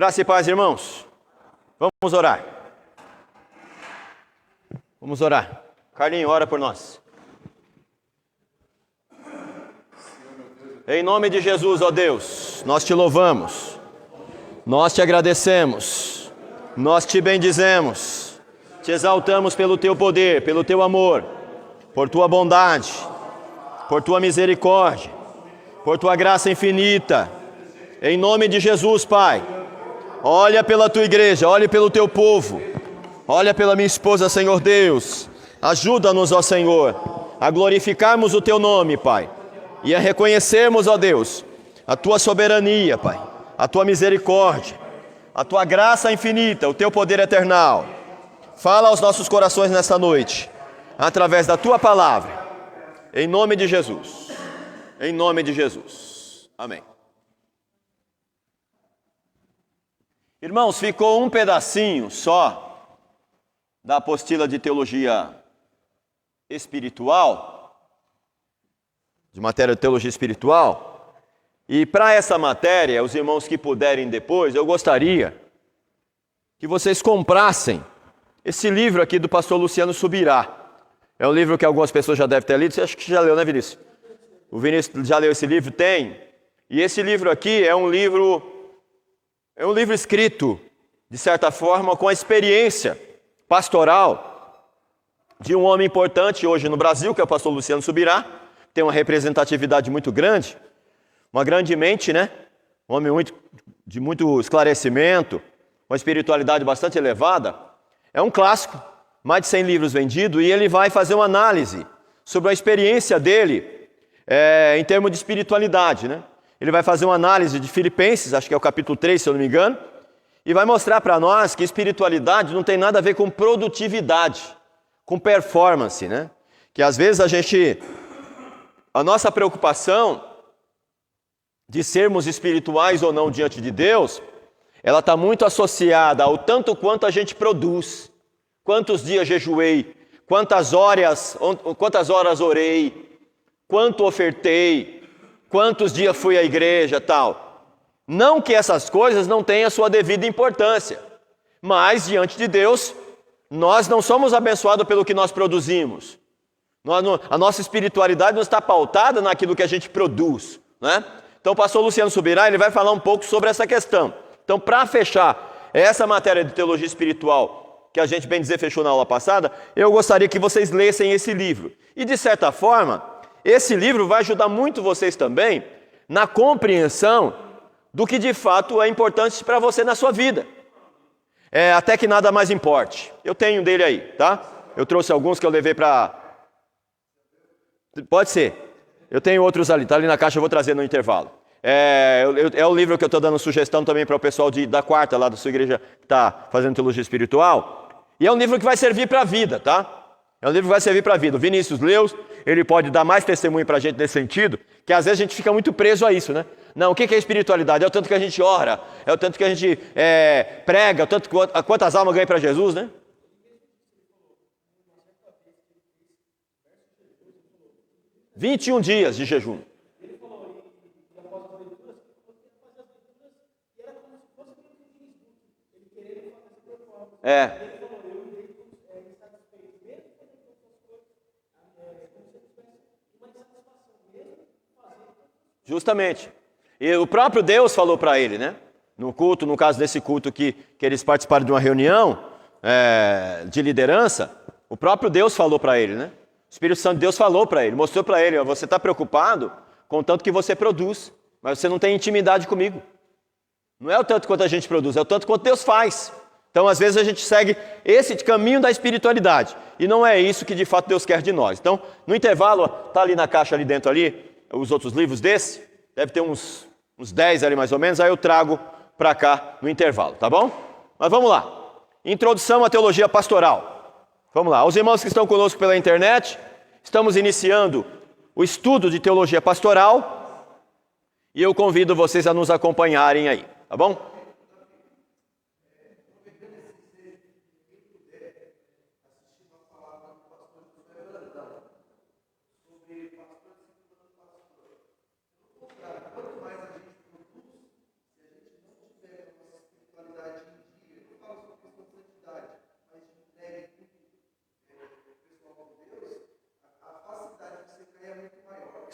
Graça e paz, irmãos. Vamos orar. Vamos orar. Carlinho, ora por nós. Em nome de Jesus, ó Deus, nós te louvamos, nós te agradecemos, nós te bendizemos, te exaltamos pelo teu poder, pelo teu amor, por tua bondade, por tua misericórdia, por tua graça infinita. Em nome de Jesus, Pai, olha pela tua igreja, olha pelo teu povo, olha pela minha esposa, Senhor Deus. Ajuda-nos, ó Senhor, a glorificarmos o teu nome, Pai, e a reconhecermos, ó Deus, a tua soberania, Pai, a tua misericórdia, a tua graça infinita, o teu poder eternal. Fala aos nossos corações nesta noite, através da tua palavra, em nome de Jesus. Em nome de Jesus. Amém. Irmãos, ficou um pedacinho só da apostila de teologia espiritual, de matéria de teologia espiritual, e para essa matéria, os irmãos que puderem depois, eu gostaria que vocês comprassem esse livro aqui do pastor Luciano Subirá. É um livro que algumas pessoas já devem ter lido, você acha que já leu, né, Vinícius? O Vinícius já leu esse livro? Tem. E esse livro aqui é um livro escrito, de certa forma, com a experiência pastoral de um homem importante hoje no Brasil, que é o pastor Luciano Subirá. Tem uma representatividade muito grande, uma grande mente, né? Um homem de muito esclarecimento, uma espiritualidade bastante elevada. É um clássico, mais de 100 livros vendidos, e ele vai fazer uma análise sobre a experiência dele em termos de espiritualidade, né? Ele vai fazer uma análise de Filipenses, acho que é o capítulo 3, se eu não me engano, e vai mostrar para nós que espiritualidade não tem nada a ver com produtividade, com performance, né? Que às vezes a nossa preocupação de sermos espirituais ou não diante de Deus, ela está muito associada ao tanto quanto a gente produz. Quantos dias jejuei, quantas horas orei, quanto ofertei, quantos dias fui à igreja, tal. Não que essas coisas não tenham a sua devida importância, mas diante de Deus, nós não somos abençoados pelo que nós produzimos. A nossa espiritualidade não está pautada naquilo que a gente produz, né? Então o pastor Luciano Subirá, ele vai falar um pouco sobre essa questão. Então, para fechar essa matéria de teologia espiritual, que a gente, bem dizer, fechou na aula passada, eu gostaria que vocês lessem esse livro. E, de certa forma, esse livro vai ajudar muito vocês também na compreensão do que, de fato, é importante para você na sua vida. Até que nada mais importe. Eu tenho dele aí, tá? Eu trouxe alguns que eu levei para... Pode ser. Eu tenho outros ali, tá ali na caixa, eu vou trazer no intervalo. É o livro que eu estou dando sugestão também para o pessoal da quarta, lá da sua igreja, que está fazendo teologia espiritual. E é um livro que vai servir para a vida, tá? É um livro que vai servir para a vida. O Vinícius leu, ele pode dar mais testemunho para a gente nesse sentido, que às vezes a gente fica muito preso a isso, né? Não, o que é espiritualidade? É o tanto que a gente ora, é o tanto que a gente prega, quantas almas ganha para Jesus, né? "21 dias de jejum. Justamente. E o próprio Deus falou para ele, né? No culto, no caso desse culto que eles participaram de uma reunião de liderança, o próprio Deus falou para ele, né? O Espírito Santo de Deus falou para ele, mostrou para ele, ó, você está preocupado com o tanto que você produz, mas você não tem intimidade comigo. Não é o tanto quanto a gente produz, é o tanto quanto Deus faz. Então, às vezes, a gente segue esse caminho da espiritualidade, e não é isso que, de fato, Deus quer de nós. Então, no intervalo, está ali na caixa, ali dentro, ali, os outros livros desse, deve ter uns 10 ali mais ou menos, aí eu trago para cá no intervalo, tá bom? Mas vamos lá. Introdução à teologia pastoral. Vamos lá. Aos irmãos que estão conosco pela internet, estamos iniciando o estudo de teologia pastoral, e eu convido vocês a nos acompanharem aí, tá bom?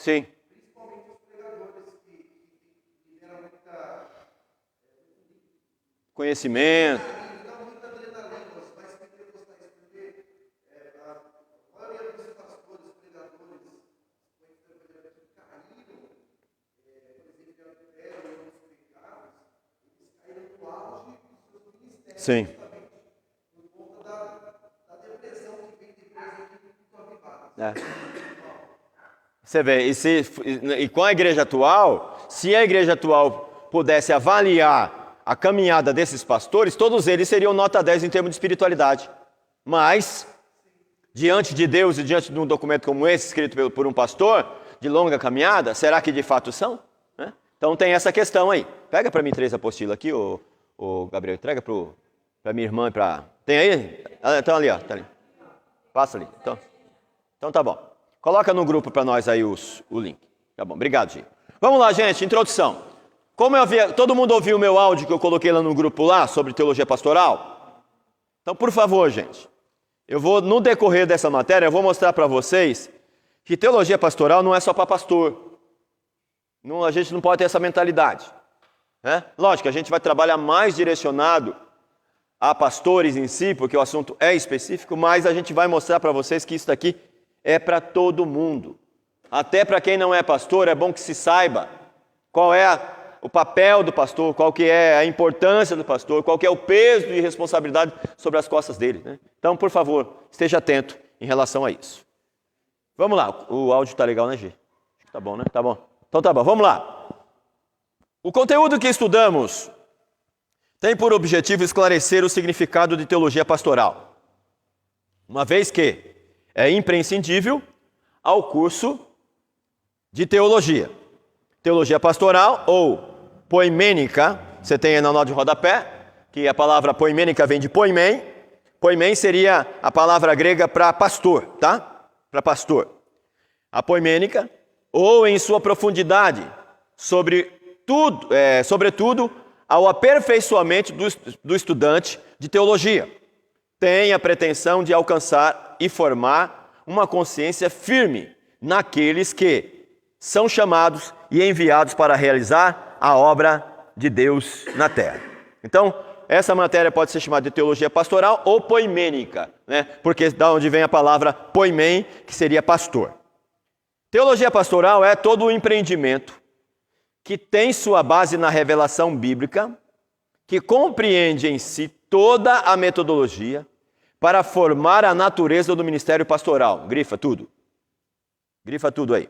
Sim. Conhecimento. Sim. É. Você vê, e com a igreja atual, se a igreja atual pudesse avaliar a caminhada desses pastores, todos eles seriam nota 10 em termos de espiritualidade. Mas, diante de Deus e diante de um documento como esse, escrito por um pastor, de longa caminhada, será que de fato são? Né? Então tem essa questão aí. Pega para mim 3 apostilas aqui, o Gabriel, entrega para minha irmã e para... Tem aí? Então ali, ó. Tá ali. Passa ali. Então tá bom. Coloca no grupo para nós aí o link. Tá bom, obrigado, Gil. Vamos lá, gente, introdução. Todo mundo ouviu o meu áudio que eu coloquei lá no grupo lá, sobre teologia pastoral? Então, por favor, gente, no decorrer dessa matéria, eu vou mostrar para vocês que teologia pastoral não é só para pastor. A gente não pode ter essa mentalidade. Né? Lógico, a gente vai trabalhar mais direcionado a pastores em si, porque o assunto é específico, mas a gente vai mostrar para vocês que isso daqui é para todo mundo. Até para quem não é pastor, é bom que se saiba qual é o papel do pastor, qual que é a importância do pastor, qual que é o peso de responsabilidade sobre as costas dele. Né? Então, por favor, esteja atento em relação a isso. Vamos lá, o áudio está legal, né, Gi? Acho que tá bom, né? Tá bom. Então tá bom, vamos lá. O conteúdo que estudamos tem por objetivo esclarecer o significado de teologia pastoral, uma vez que é imprescindível ao curso de teologia. Teologia pastoral ou poimênica, você tem aí na nota de rodapé, que a palavra poimênica vem de poimen. Poimen seria a palavra grega para pastor, tá? Para pastor. A poimênica, ou em sua profundidade, sobretudo ao aperfeiçoamento do estudante de teologia, tem a pretensão de alcançar e formar uma consciência firme naqueles que são chamados e enviados para realizar a obra de Deus na terra. Então, essa matéria pode ser chamada de teologia pastoral ou poimênica, né? Porque da onde vem a palavra poimen, que seria pastor. Teologia pastoral é todo o empreendimento que tem sua base na revelação bíblica, que compreende em si toda a metodologia para formar a natureza do ministério pastoral. Grifa tudo. Grifa tudo aí.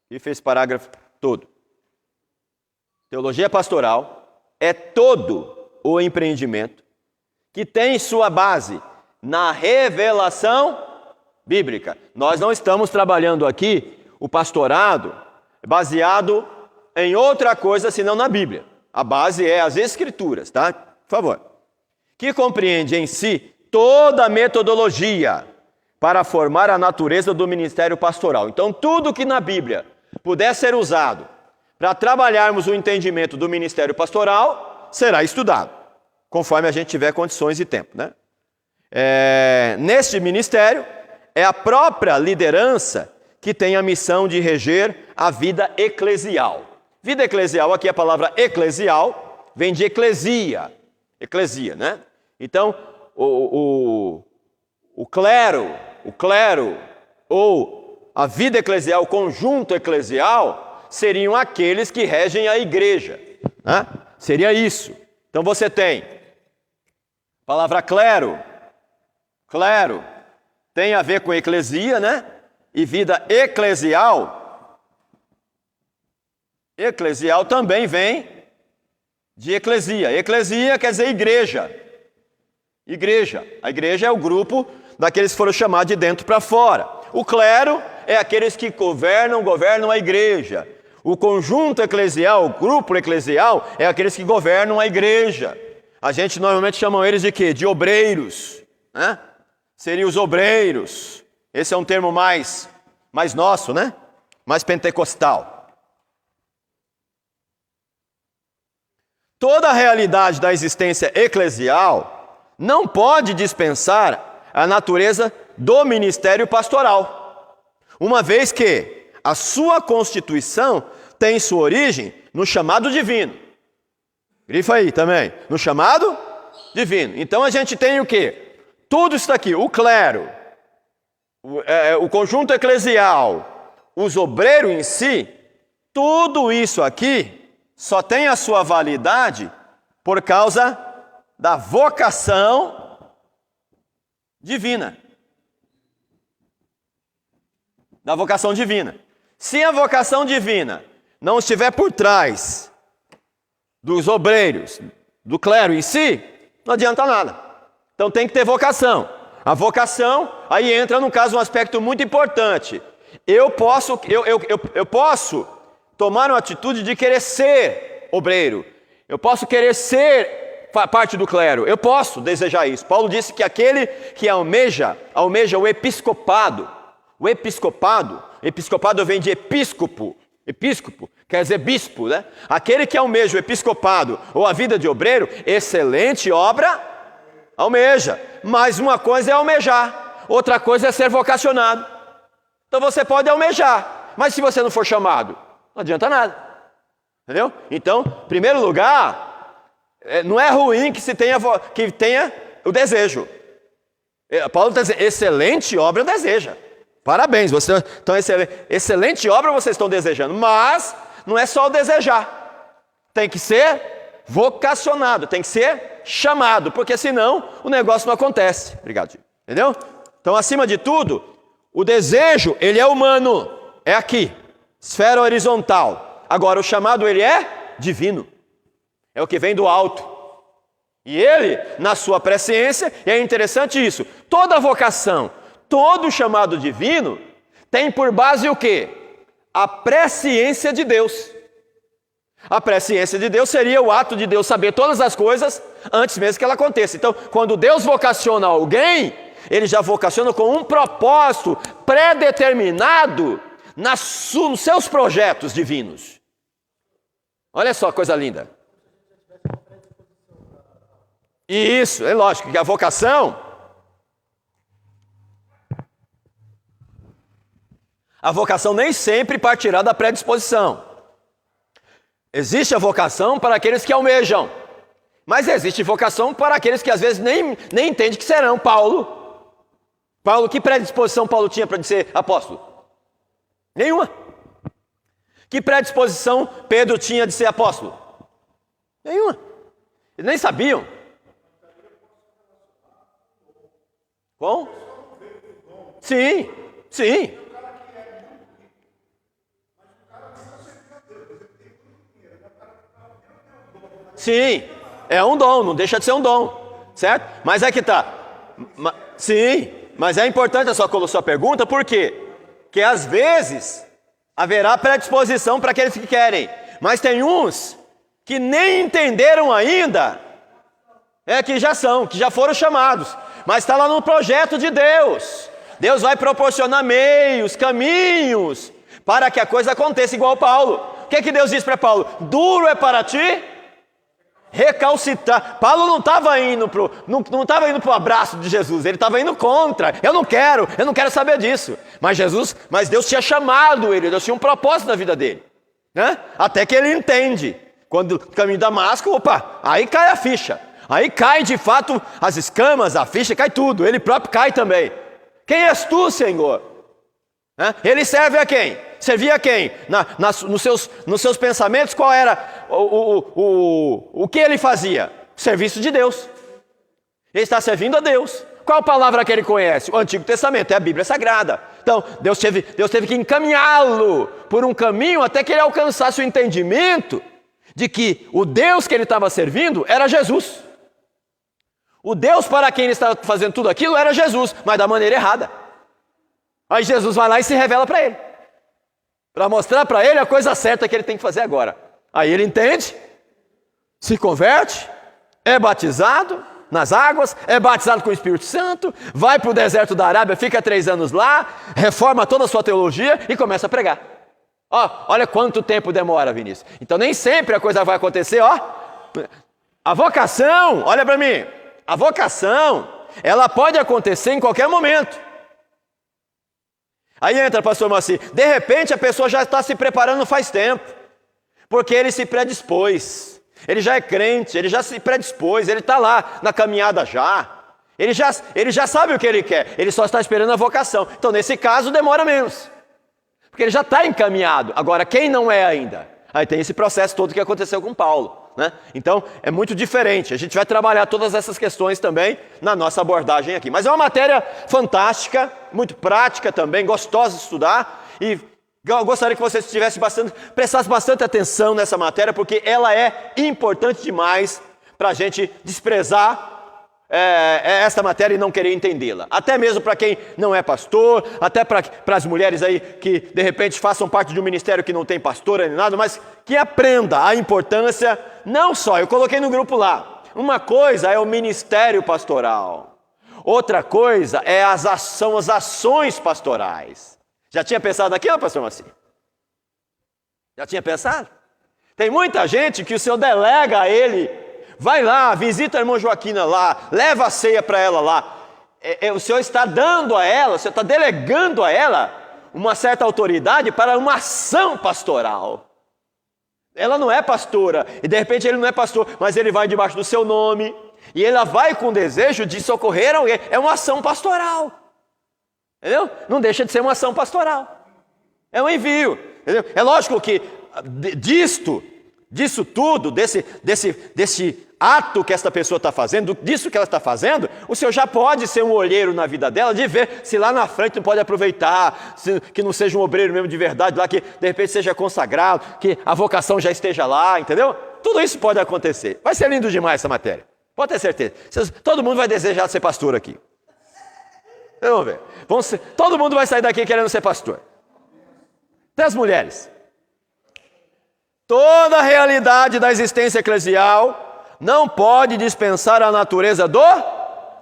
Grifa esse parágrafo todo. Teologia pastoral é todo o empreendimento que tem sua base na revelação bíblica. Nós não estamos trabalhando aqui o pastorado baseado em outra coisa senão na Bíblia. A base é as Escrituras, tá? Por favor. Que compreende em si toda a metodologia para formar a natureza do ministério pastoral. Então, tudo que na Bíblia puder ser usado para trabalharmos o entendimento do ministério pastoral, será estudado, conforme a gente tiver condições e tempo, né? Neste ministério, é a própria liderança que tem a missão de reger a vida eclesial. Vida eclesial, aqui a palavra eclesial vem de eclesia, né? Então, o clero ou a vida eclesial, o conjunto eclesial, seriam aqueles que regem a igreja, né? Seria isso. Então você tem a palavra clero tem a ver com eclesia, né? E vida eclesial também vem de eclesia. Eclesia quer dizer igreja. A igreja é o grupo daqueles que foram chamados de dentro para fora. O clero é aqueles que governam a igreja. O conjunto eclesial, o grupo eclesial, é aqueles que governam a igreja. A gente normalmente chama eles de quê? De obreiros, né? Seriam os obreiros. Esse é um termo mais nosso, né? Mais pentecostal. Toda a realidade da existência eclesial não pode dispensar a natureza do ministério pastoral. uma vez que a sua constituição tem sua origem no chamado divino. Grifa aí também, no chamado divino. Então a gente tem o quê? Tudo isso daqui, o clero, o conjunto eclesial, os obreiros em si, tudo isso aqui só tem a sua validade por causa da vocação divina. Da vocação divina. Se a vocação divina não estiver por trás dos obreiros, do clero em si, não adianta nada. Então tem que ter vocação. A vocação, aí entra no caso um aspecto muito importante. Eu posso tomar uma atitude de querer ser obreiro. Eu posso querer ser parte do clero. Eu posso desejar isso. Paulo disse que aquele que almeja o episcopado. O episcopado vem de episcopo. Episcopo quer dizer bispo, né? Aquele que almeja o episcopado ou a vida de obreiro, excelente obra almeja. Mas uma coisa é almejar, outra coisa é ser vocacionado. Então você pode almejar, mas se você não for chamado, não adianta nada. Entendeu? Então, em primeiro lugar, não é ruim que tenha o desejo. Paulo está dizendo, excelente obra deseja. Parabéns, vocês estão excelente obra vocês estão desejando, mas não é só o desejar. Tem que ser vocacionado, tem que ser chamado, porque senão o negócio não acontece. Obrigado, Gil. Entendeu? Então, acima de tudo, o desejo, ele é humano, é aqui, esfera horizontal. Agora, o chamado, ele é divino, é o que vem do alto. E ele, na sua presciência, e é interessante isso, toda vocação, todo chamado divino tem por base o quê? A presciência de Deus. A presciência de Deus seria o ato de Deus saber todas as coisas antes mesmo que ela aconteça. Então, quando Deus vocaciona alguém, Ele já vocaciona com um propósito pré-determinado nos seus projetos divinos. Olha só, coisa linda. E isso, é lógico que a vocação nem sempre partirá da predisposição. Existe a vocação para aqueles que almejam, mas existe vocação para aqueles que às vezes nem entendem que serão. Paulo, que predisposição Paulo tinha para ser apóstolo? Nenhuma. Que predisposição Pedro tinha de ser apóstolo? Nenhuma. Eles nem sabiam. Bom? Sim. Sim, é um dom, não deixa de ser um dom, certo? Mas é que tá. Sim, mas é importante a sua pergunta, por quê? Porque às vezes haverá predisposição para aqueles que querem, mas tem uns que nem entenderam ainda, que já foram chamados, mas está lá no projeto de Deus. Deus vai proporcionar meios, caminhos, para que a coisa aconteça igual Paulo. O que Deus diz para Paulo? Duro é para ti recalcitrar. Paulo não estava indo pro abraço de Jesus, ele estava indo contra. Eu não quero saber disso. Mas Deus tinha chamado ele, Deus tinha um propósito na vida dele, né? Até que ele entende. Quando o caminho de Damasco, aí cai a ficha. Aí cai de fato as escamas, a ficha, cai tudo. Ele próprio cai também. Quem és tu, Senhor? Ele serve a quem? Servia a quem? Nos seus pensamentos, qual era o que ele fazia? Serviço de Deus. Ele está servindo a Deus. Qual palavra que ele conhece? O Antigo Testamento, é a Bíblia Sagrada. Então, Deus teve que encaminhá-lo por um caminho até que ele alcançasse o entendimento de que o Deus que ele estava servindo era Jesus. O Deus para quem ele estava fazendo tudo aquilo era Jesus, mas da maneira errada. Aí Jesus vai lá e se revela para ele, para mostrar para ele a coisa certa que ele tem que fazer agora. Aí ele entende, se converte, é batizado nas águas, é batizado com o Espírito Santo, vai para o deserto da Arábia, fica 3 anos lá, reforma toda a sua teologia e começa a pregar. Olha quanto tempo demora, Vinícius. Então nem sempre a coisa vai acontecer, A vocação, olha para mim, a vocação, ela pode acontecer em qualquer momento. Aí entra, pastor Moacir, de repente a pessoa já está se preparando faz tempo, porque ele se predispôs, ele já é crente, ele já se predispôs, ele está lá na caminhada já, ele já sabe o que ele quer, ele só está esperando a vocação. Então nesse caso demora menos, porque ele já está encaminhado. Agora quem não é ainda? Aí tem esse processo todo que aconteceu com Paulo, né? Então é muito diferente, a gente vai trabalhar todas essas questões também na nossa abordagem aqui. Mas é uma matéria fantástica, muito prática também, gostosa de estudar, e eu gostaria que você prestasse bastante atenção nessa matéria, porque ela é importante demais para a gente desprezar esta matéria e não querer entendê-la. Até mesmo para quem não é pastor, até para as mulheres aí que de repente façam parte de um ministério que não tem pastora nem nada, mas que aprenda a importância, não só, eu coloquei no grupo lá, uma coisa é o ministério pastoral, outra coisa são as ações pastorais. Já tinha pensado naquilo, pastor Moacir? Já tinha pensado? Tem muita gente que o Senhor delega a ele, vai lá, visita a irmã Joaquina lá, leva a ceia para ela lá. O Senhor está dando a ela, o Senhor está delegando a ela uma certa autoridade para uma ação pastoral. Ela não é pastora, e de repente ele não é pastor, mas ele vai debaixo do seu nome, e ela vai com desejo de socorrer alguém. É uma ação pastoral. Entendeu? Não deixa de ser uma ação pastoral. É um envio. Entendeu? É lógico que disso tudo, desse ato que esta pessoa está fazendo, disso que ela está fazendo, o Senhor já pode ser um olheiro na vida dela, de ver se lá na frente não pode aproveitar, que não seja um obreiro mesmo de verdade lá, que de repente seja consagrado, que a vocação já esteja lá, entendeu? Tudo isso pode acontecer. Vai ser lindo demais essa matéria, pode ter certeza. Todo mundo vai desejar ser pastor aqui. Vamos ver. Todo mundo vai sair daqui querendo ser pastor. Até as mulheres. Toda a realidade da existência eclesial não pode dispensar a natureza do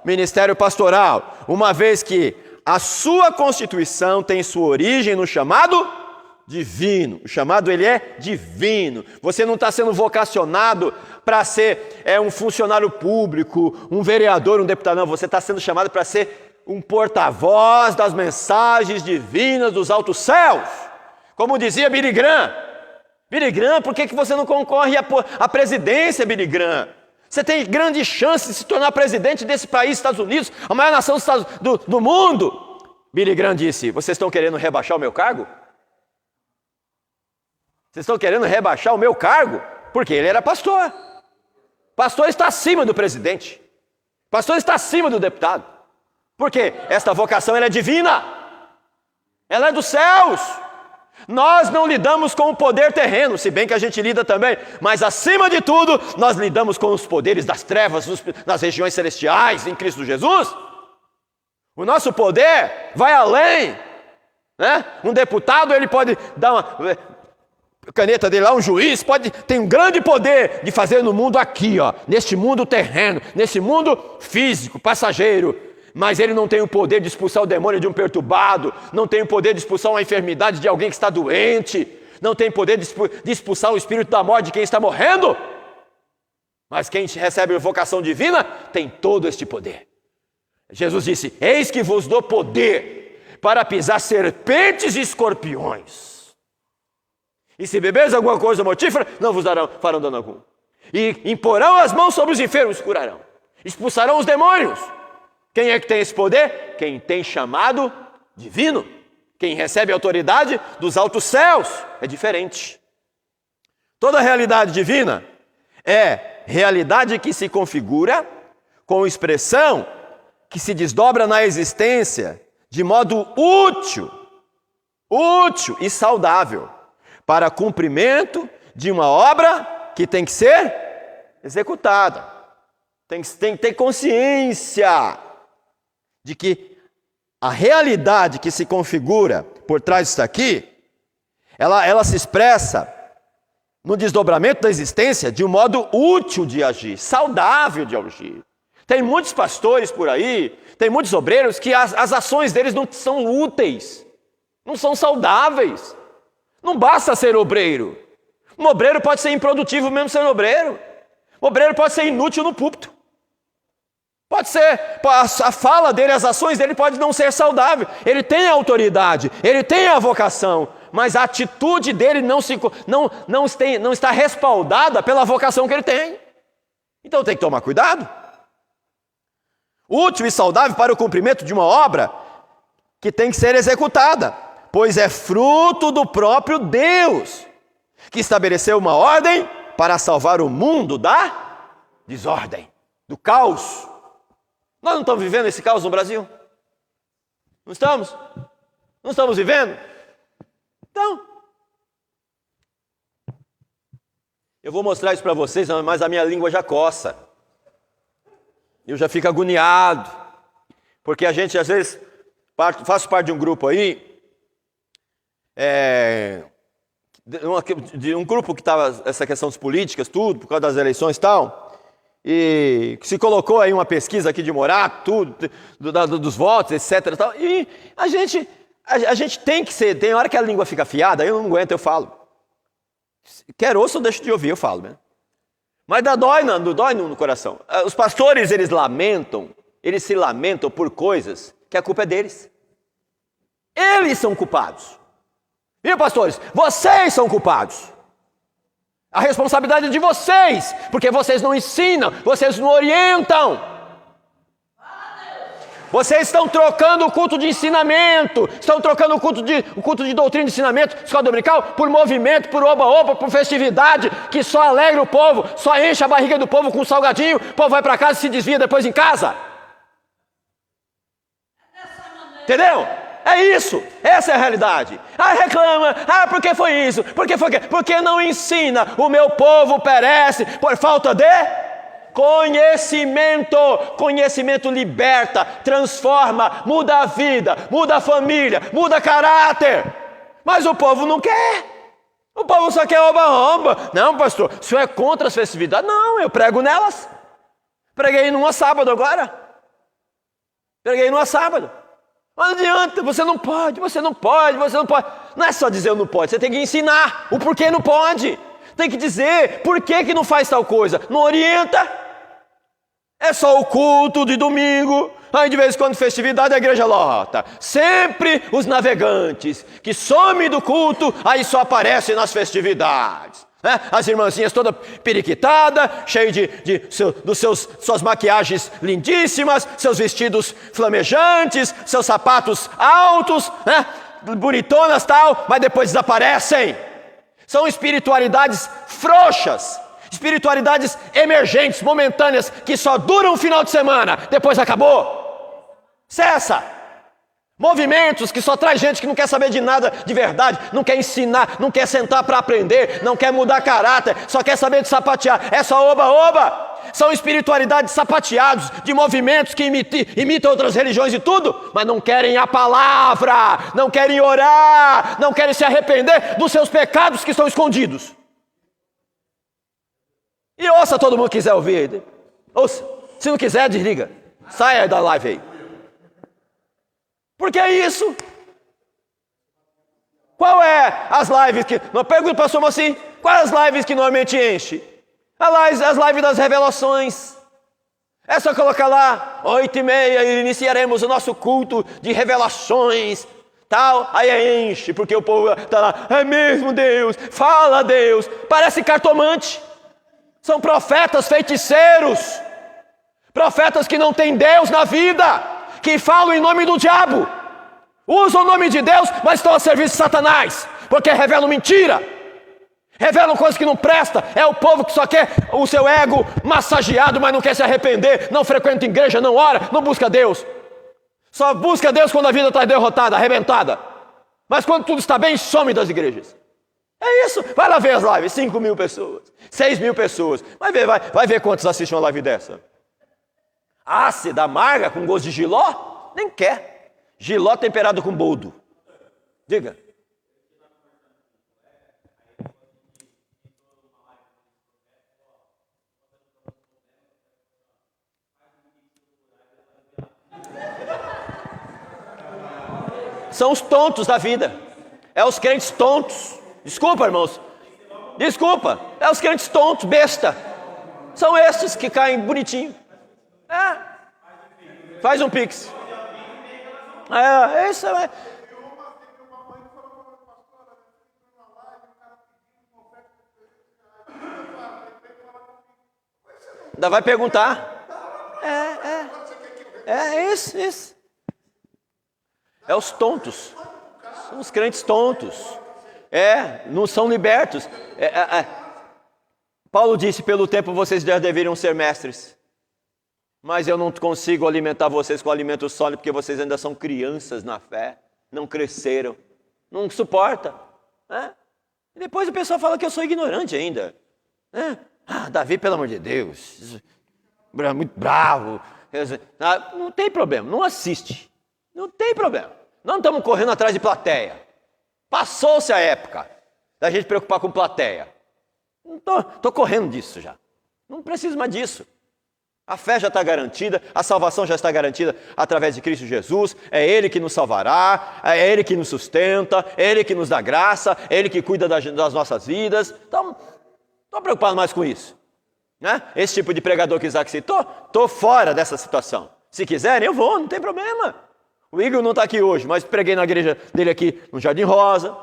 ministério pastoral, uma vez que a sua constituição tem sua origem no chamado divino. O chamado, ele é divino. Você não está sendo vocacionado para ser um funcionário público, um vereador, um deputado, não. Você está sendo chamado para ser um porta-voz das mensagens divinas dos altos céus. Como dizia Billy Graham, por que você não concorre à presidência, Billy Graham? Você tem grande chance de se tornar presidente desse país, Estados Unidos, a maior nação do mundo. Billy Graham disse, vocês estão querendo rebaixar o meu cargo? Vocês estão querendo rebaixar o meu cargo? Porque ele era pastor. Pastor está acima do presidente. Pastor está acima do deputado. Porque esta vocação ela é divina. Ela é dos céus. Nós não lidamos com o poder terreno, se bem que a gente lida também, mas acima de tudo, nós lidamos com os poderes das trevas nas regiões celestiais em Cristo Jesus. O nosso poder vai além, né? Um deputado, ele pode dar uma caneta dele lá, um juiz tem um grande poder de fazer no mundo aqui, ó, neste mundo terreno, nesse mundo físico, passageiro. Mas ele não tem o poder de expulsar o demônio de um perturbado, não tem o poder de expulsar uma enfermidade de alguém que está doente, não tem poder de expulsar o espírito da morte de quem está morrendo. Mas quem recebe a vocação divina tem todo este poder. Jesus disse, eis que vos dou poder para pisar serpentes e escorpiões. E se beberes alguma coisa mortífera, não vos farão dano algum. E imporão as mãos sobre os enfermos e curarão. Expulsarão os demônios. Quem é que tem esse poder? Quem tem chamado divino. Quem recebe a autoridade dos altos céus. É diferente. Toda realidade divina é realidade que se configura com expressão que se desdobra na existência de modo útil e saudável para cumprimento de uma obra que tem que ser executada. Tem que ter consciência de que a realidade que se configura por trás disso aqui, ela se expressa no desdobramento da existência de um modo útil de agir, saudável de agir. Tem muitos pastores por aí, tem muitos obreiros que as ações deles não são úteis, não são saudáveis. Não basta ser obreiro. Um obreiro pode ser improdutivo mesmo sendo obreiro. Um obreiro pode ser inútil no púlpito. Pode ser, a fala dele, as ações dele pode não ser saudável. Ele tem a autoridade, ele tem a vocação, mas a atitude dele não está respaldada pela vocação que ele tem. Então tem que tomar cuidado. Útil e saudável para o cumprimento de uma obra que tem que ser executada, pois é fruto do próprio Deus, que estabeleceu uma ordem para salvar o mundo da desordem, do caos. Nós não estamos vivendo esse caos no Brasil? Não estamos? Não estamos vivendo? Então, eu vou mostrar isso para vocês, mas a minha língua já coça. Eu já fico agoniado, porque a gente às vezes, faço parte de um grupo aí, de um grupo que estava essa questão das políticas, tudo, por causa das eleições e tal, e se colocou aí uma pesquisa aqui de Morato, tudo, dos votos, etc. Tal, e a gente tem que ser, tem hora que a língua fica afiada, eu não aguento, eu falo. Quer ouça ou deixo de ouvir, eu falo mesmo. Mas dói no coração. Os pastores, eles se lamentam por coisas que a culpa é deles. Eles são culpados. Viu, pastores? Vocês são culpados. A responsabilidade é de vocês, porque vocês não ensinam, vocês não orientam. Vocês estão trocando o culto de ensinamento, estão trocando o culto de doutrina de ensinamento, escola dominical, por movimento, por oba-oba, por festividade, que só alegra o povo, só enche a barriga do povo com salgadinho, o povo vai para casa e se desvia depois em casa. Entendeu? É isso, essa é a realidade. Reclama, porque foi isso, porque não ensina, o meu povo perece por falta de conhecimento. Conhecimento liberta, transforma, muda a vida, muda a família, muda caráter. Mas o povo não quer. O povo só quer oba-oba. Não, pastor, o senhor é contra as festividades? Não, eu prego nelas. Preguei numa sábado agora. Não adianta, você não pode. Não é só dizer eu não pode, você tem que ensinar o porquê não pode. Tem que dizer por que não faz tal coisa. Não orienta. É só o culto de domingo. Aí de vez em quando festividade a igreja lota. Sempre os navegantes que somem do culto, aí só aparecem nas festividades. As irmãzinhas toda periquitada, cheia suas maquiagens lindíssimas, seus vestidos flamejantes, seus sapatos altos, bonitonas tal, mas depois desaparecem. São espiritualidades frouxas, espiritualidades emergentes, momentâneas, que só duram um final de semana, depois acabou. Cessa. Movimentos que só traz gente que não quer saber de nada de verdade, não quer ensinar, não quer sentar para aprender, não quer mudar caráter, só quer saber de sapatear. É só oba-oba. São espiritualidades sapateados de movimentos que imitam outras religiões e tudo, mas não querem a palavra, não querem orar, não querem se arrepender dos seus pecados que estão escondidos. E ouça todo mundo que quiser ouvir. Ouça. Se não quiser, desliga. Saia da live aí. Porque é isso. Qual é as lives que... Não pergunto para o pastor assim, quais as lives que normalmente enche? As lives das revelações. É só colocar lá, 8h30, e iniciaremos o nosso culto de revelações, tal. Aí enche, porque o povo está lá, é mesmo Deus, fala Deus. Parece cartomante. São profetas feiticeiros. Profetas que não têm Deus na vida, que falam em nome do diabo, usam o nome de Deus, mas estão a serviço de Satanás, porque revelam mentira, revelam coisas que não prestam. É o povo que só quer o seu ego massageado, mas não quer se arrepender, não frequenta igreja, não ora, não busca Deus. Só busca Deus quando a vida está derrotada, arrebentada. Mas quando tudo está bem, some das igrejas. É isso, vai lá ver as lives, 5.000 pessoas, 6.000 pessoas, vai ver quantos assistem uma live dessa. Ácida, amarga, com gosto de jiló? Nem quer. Jiló temperado com boldo. Diga. São os tontos da vida. É os crentes tontos. Desculpa, irmãos. Desculpa. É os crentes tontos, besta. São esses que caem bonitinho. Faz um pix. Isso é. Ainda vai perguntar. Isso. É os tontos. São os crentes tontos. Não são libertos. Paulo disse, pelo tempo vocês já deveriam ser mestres. Mas eu não consigo alimentar vocês com alimento sólido, porque vocês ainda são crianças na fé. Não cresceram. Não suporta. E depois o pessoal fala que eu sou ignorante ainda. Davi, pelo amor de Deus, muito bravo. Não tem problema, não assiste. Não tem problema. Não estamos correndo atrás de plateia. Passou-se a época da gente preocupar com plateia. Não estou correndo disso já. Não preciso mais disso. A fé já está garantida, a salvação já está garantida através de Cristo Jesus. É Ele que nos salvará, é Ele que nos sustenta, é Ele que nos dá graça, é Ele que cuida das nossas vidas. Então, não estou preocupado mais com isso. Esse tipo de pregador que Isaac citou, estou fora dessa situação. Se quiserem, eu vou, não tem problema. O Igor não está aqui hoje, mas preguei na igreja dele aqui no Jardim Rosa,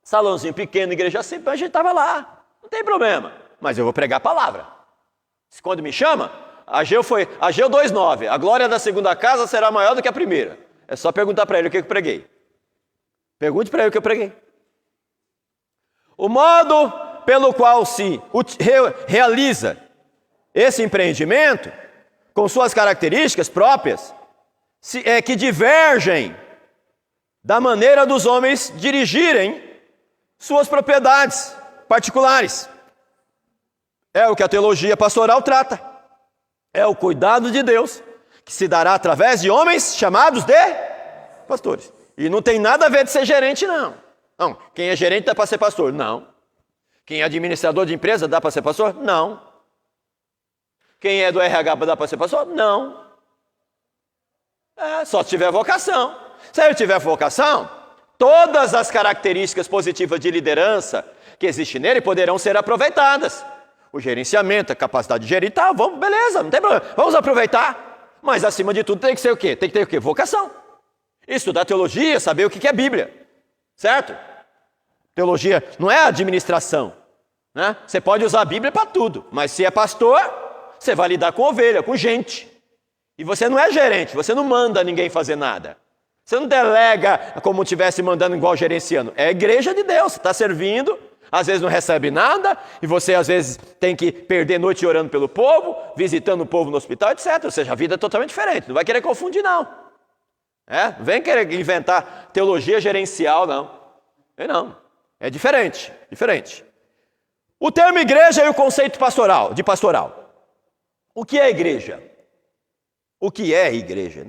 salãozinho pequeno, igreja simples, a gente estava lá. Não tem problema, mas eu vou pregar a palavra. Quando me chama, Ageu 2,9. A glória da segunda casa será maior do que a primeira. É só perguntar para ele o que eu preguei. Pergunte para ele o que eu preguei. O modo pelo qual se realiza esse empreendimento, com suas características próprias, que divergem da maneira dos homens dirigirem suas propriedades particulares. É o que a teologia pastoral trata. É o cuidado de Deus, que se dará através de homens chamados de pastores. E não tem nada a ver de ser gerente, não. Não, quem é gerente dá para ser pastor? Não. Quem é administrador de empresa dá para ser pastor? Não. Quem é do RH dá para ser pastor? Não. Só se tiver vocação. Se ele tiver vocação, todas as características positivas de liderança que existem nele poderão ser aproveitadas. O gerenciamento, a capacidade de gerir, beleza, não tem problema. Vamos aproveitar. Mas acima de tudo tem que ser o quê? Tem que ter o quê? Vocação. Estudar teologia, saber o que é Bíblia. Certo? Teologia não é administração. Você pode usar a Bíblia para tudo, mas se é pastor, você vai lidar com ovelha, com gente. E você não é gerente, você não manda ninguém fazer nada. Você não delega como se estivesse mandando igual gerenciando. É a igreja de Deus, você está servindo, às vezes não recebe nada, e você às vezes tem que perder noite orando pelo povo, visitando o povo no hospital, etc. Ou seja, a vida é totalmente diferente, não vai querer confundir não. Não vem querer inventar teologia gerencial, não. Não. É diferente. O termo igreja e o conceito de pastoral. O que é igreja? O que é igreja?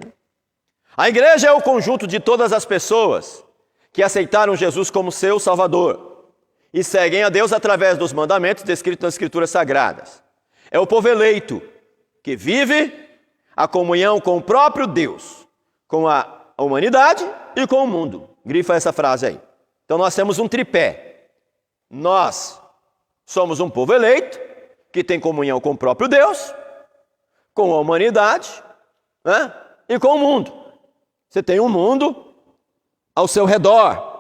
A igreja é o conjunto de todas as pessoas que aceitaram Jesus como seu Salvador e seguem a Deus através dos mandamentos descritos nas Escrituras Sagradas. É o povo eleito que vive a comunhão com o próprio Deus, com a humanidade e com o mundo. Grifa essa frase aí. Então nós temos um tripé. Nós somos um povo eleito que tem comunhão com o próprio Deus, com a humanidade, e com o mundo. Você tem um mundo ao seu redor,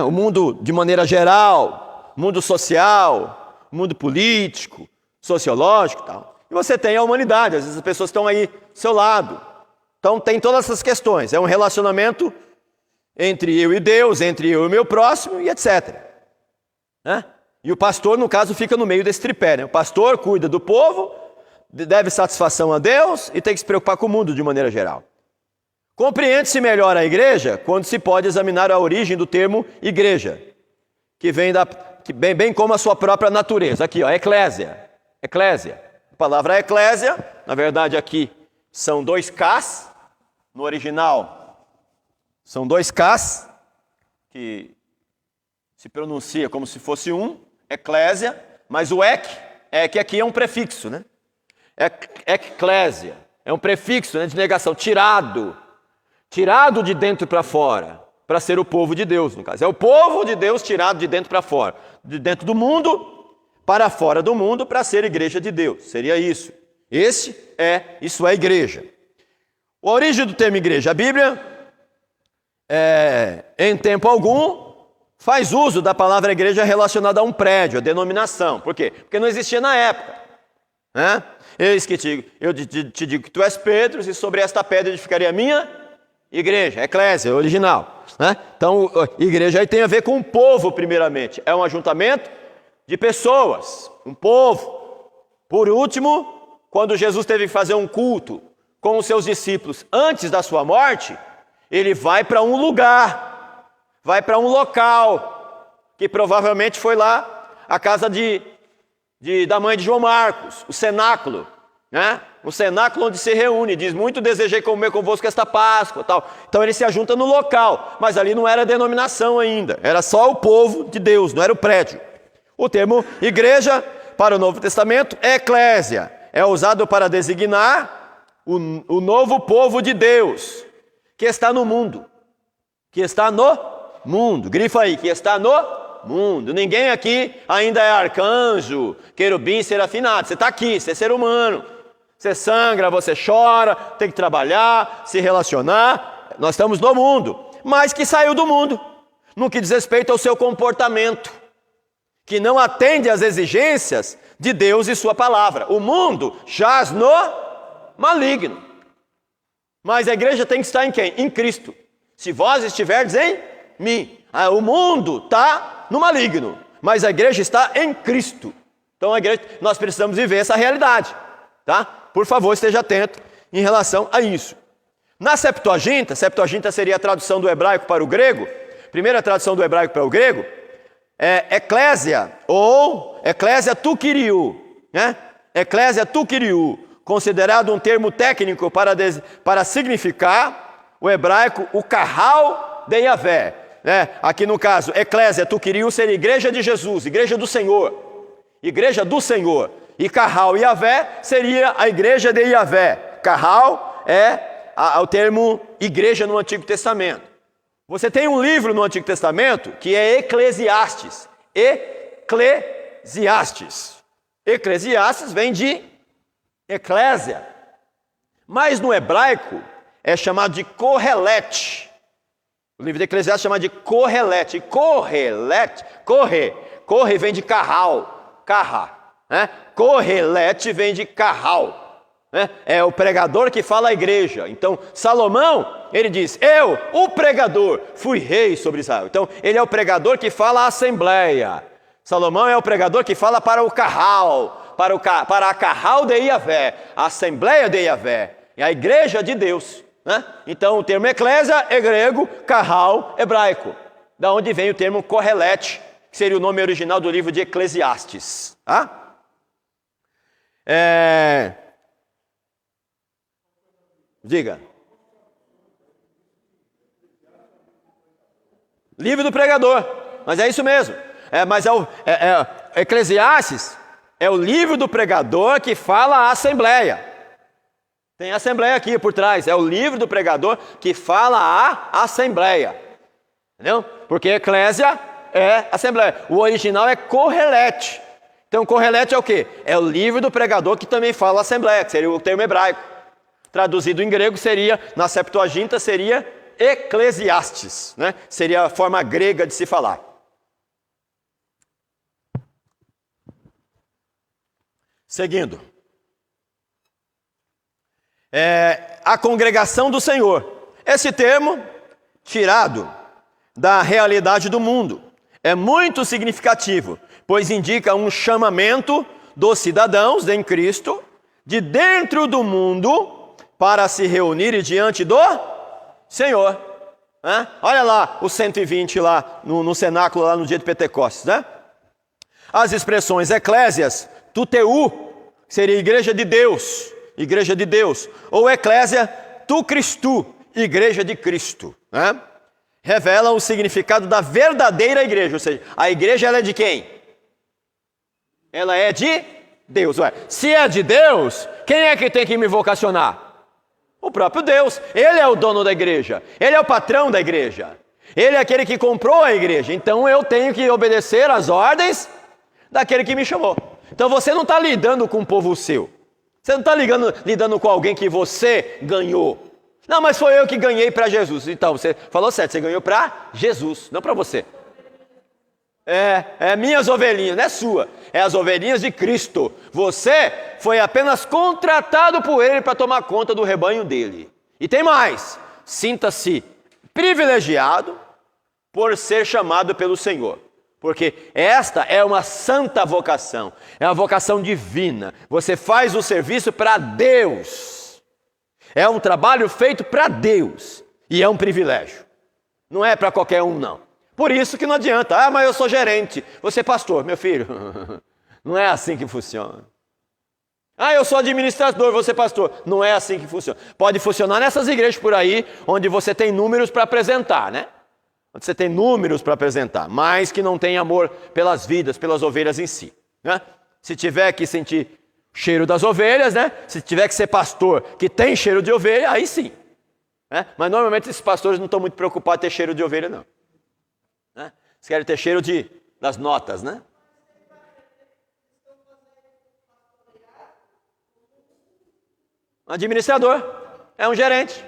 o mundo de maneira geral, mundo social, mundo político, sociológico e tal. E você tem a humanidade, às vezes as pessoas estão aí do seu lado. Então tem todas essas questões, é um relacionamento entre eu e Deus, entre eu e o meu próximo e etc. E o pastor, no caso, fica no meio desse tripé. O pastor cuida do povo, deve satisfação a Deus e tem que se preocupar com o mundo de maneira geral. Compreende-se melhor a igreja quando se pode examinar a origem do termo igreja, que vem bem como a sua própria natureza. Aqui, eclésia. Eclésia. A palavra eclésia, na verdade aqui são 2 Ks, no original são 2 Ks, que se pronuncia como se fosse eclésia, mas o que aqui é um prefixo, Eclésia, é um prefixo, de negação, tirado de dentro para fora, para ser o povo de Deus, no caso. É o povo de Deus tirado de dentro para fora, de dentro do mundo para fora do mundo, para ser igreja de Deus. Seria isso. Isso é igreja. A origem do termo igreja. A Bíblia, em tempo algum, faz uso da palavra igreja relacionada a um prédio, a denominação. Por quê? Porque não existia na época. Né? Eis que eu te digo que tu és Pedro, e sobre esta pedra edificaria a minha igreja, eclésia, original. Né? Então, igreja aí tem a ver com o povo, primeiramente. É um ajuntamento de pessoas, um povo. Por último, quando Jesus teve que fazer um culto com os seus discípulos antes da sua morte, ele vai para um lugar, vai para um local, que provavelmente foi lá a casa da mãe de João Marcos, o cenáculo, né? O cenáculo onde se reúne, diz, muito desejei comer convosco esta Páscoa, tal. Então ele se ajunta no local, mas ali não era denominação ainda, era só o povo de Deus, não era o prédio. O termo igreja, para o Novo Testamento, é eclésia, é usado para designar o novo povo de Deus, que está no mundo, grifa aí, que está no mundo. Ninguém aqui ainda é arcanjo, querubim, serafim, você está aqui, você é ser humano, você sangra, você chora, tem que trabalhar, se relacionar, nós estamos no mundo, mas que saiu do mundo, no que diz respeito ao seu comportamento, que não atende às exigências de Deus e sua palavra. O mundo jaz no maligno. Mas a igreja tem que estar em quem? Em Cristo. Se vós estiverdes em mim. O mundo está no maligno, mas a igreja está em Cristo. Então a igreja, nós precisamos viver essa realidade, tá? Por favor, esteja atento em relação a isso. Na Septuaginta seria a tradução do hebraico para o grego, primeira tradução do hebraico para o grego, eclésia ou eclésia tukiriu, né? Eclésia tukiriu, considerado um termo técnico para significar o hebraico o carral de Yahvé. Aqui no caso, eclésia tukiriu seria igreja de Jesus, igreja do Senhor. E carral Yahvé seria a igreja de Yahvé. Carral é o termo igreja no Antigo Testamento. Você tem um livro no Antigo Testamento que é Eclesiastes. Eclesiastes vem de eclésia, mas no hebraico é chamado de Correlete. O livro de Eclesiastes é chamado de Correlete. Corre vem de carral, né? Correlete vem de carral, né? É o pregador que fala à igreja. Então Salomão, ele diz, eu, o pregador, fui rei sobre Israel. Então ele é o pregador que fala à assembleia. Salomão é o pregador que fala para o carral, para a carral de Yahvé, a assembleia de Yahvé, é a igreja de Deus, né? Então o termo eclésia é grego, carral hebraico, da onde vem o termo correlete, que seria o nome original do livro de Eclesiastes. Tá? Diga. Livro do pregador, mas é isso mesmo. Eclesiastes é o livro do pregador que fala à assembleia. Tem assembleia aqui por trás. É o livro do pregador que fala à assembleia. Entendeu? Porque eclésia é assembleia. O original é correlete. Então correlete é o quê? É o livro do pregador que também fala à assembleia, que seria o termo hebraico. Traduzido em grego seria, na Septuaginta seria Eclesiastes, né? Seria a forma grega de se falar. Seguindo. A congregação do Senhor. Esse termo, tirado da realidade do mundo, é muito significativo, pois indica um chamamento dos cidadãos em Cristo, de dentro do mundo, para se reunirem diante do Senhor. Olha lá os 120 lá no cenáculo, lá no dia de Pentecostes, né? As expressões eclésias, tuteu, seria igreja de Deus, ou eclésia tu Cristo, igreja de Cristo, né? Revelam o significado da verdadeira igreja, ou seja, a igreja ela é de quem? Ela é de Deus. Se é de Deus, quem é que tem que me vocacionar? O próprio Deus. Ele é o dono da igreja, ele é o patrão da igreja, ele é aquele que comprou a igreja, então eu tenho que obedecer às ordens daquele que me chamou. Então você não está lidando com o povo seu, você não está lidando com alguém que você ganhou, Não, mas foi eu que ganhei para Jesus. Então, você falou certo, você ganhou para Jesus, não para você. É minhas ovelhinhas, não é sua. É as ovelhinhas de Cristo. Você foi apenas contratado por Ele para tomar conta do rebanho dele. E tem mais. Sinta-se privilegiado por ser chamado pelo Senhor. Porque esta é uma santa vocação. É uma vocação divina. Você faz o serviço para Deus. É um trabalho feito para Deus. E é um privilégio. Não é para qualquer um, não. Por isso que não adianta. Ah, mas eu sou gerente. Você é pastor, meu filho. Não é assim que funciona. Ah, eu sou administrador, você é pastor. Não é assim que funciona. Pode funcionar nessas igrejas por aí, onde você tem números para apresentar, né? Onde você tem números para apresentar, mas que não tem amor pelas vidas, pelas ovelhas em si, né? Se tiver que sentir cheiro das ovelhas, né? Se tiver que ser pastor que tem cheiro de ovelha, aí sim. Né? Mas normalmente esses pastores não estão muito preocupados em ter cheiro de ovelha, não. Né? Eles querem ter cheiro das notas, né? Um administrador, é um gerente.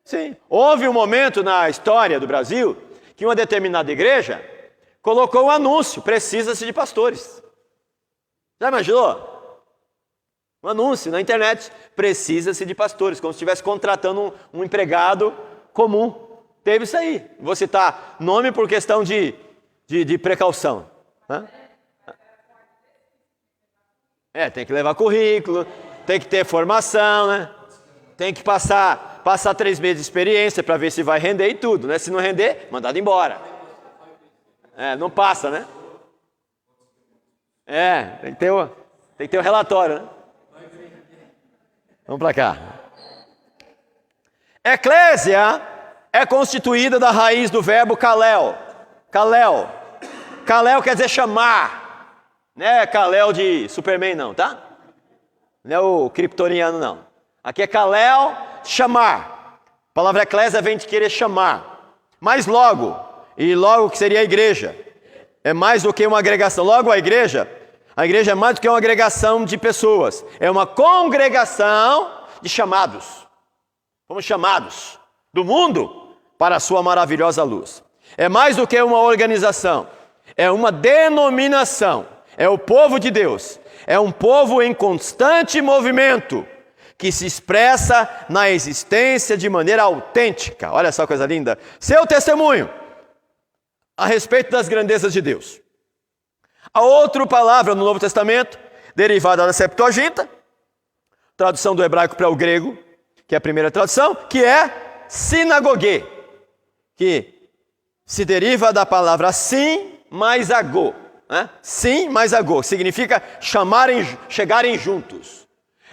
Sim. Houve um momento na história do Brasil que uma determinada igreja colocou um anúncio: precisa-se de pastores. Já imaginou? Um anúncio na internet: precisa-se de pastores, como se estivesse contratando um empregado comum. Teve isso aí. Vou citar nome por questão de precaução. Tem que levar currículo, tem que ter formação, né? Tem que passar 3 meses de experiência para ver se vai render e tudo, né? Se não render, mandado embora. Não passa, né? Tem que ter o relatório, né? Vamos para cá. Eclésia é constituída da raiz do verbo kalel. Kalel. Kalel quer dizer chamar. Não é Kal-El de Superman, não, tá? Não é o kryptoniano, não. Aqui é Kalel, chamar. A palavra eclésia vem de querer chamar. Mas logo que seria a igreja, é mais do que uma agregação. Logo a igreja é mais do que uma agregação de pessoas. É uma congregação de chamados. Fomos chamados do mundo para a sua maravilhosa luz. É mais do que uma organização. É uma denominação. É o povo de Deus. É um povo em constante movimento, que se expressa na existência de maneira autêntica. Olha só que coisa linda. Seu testemunho a respeito das grandezas de Deus. A outra palavra no Novo Testamento, derivada da Septuaginta, tradução do hebraico para o grego, que é a primeira tradução, que é sinagogue, que se deriva da palavra sim mais agô. Sim mais agô, significa chegarem juntos.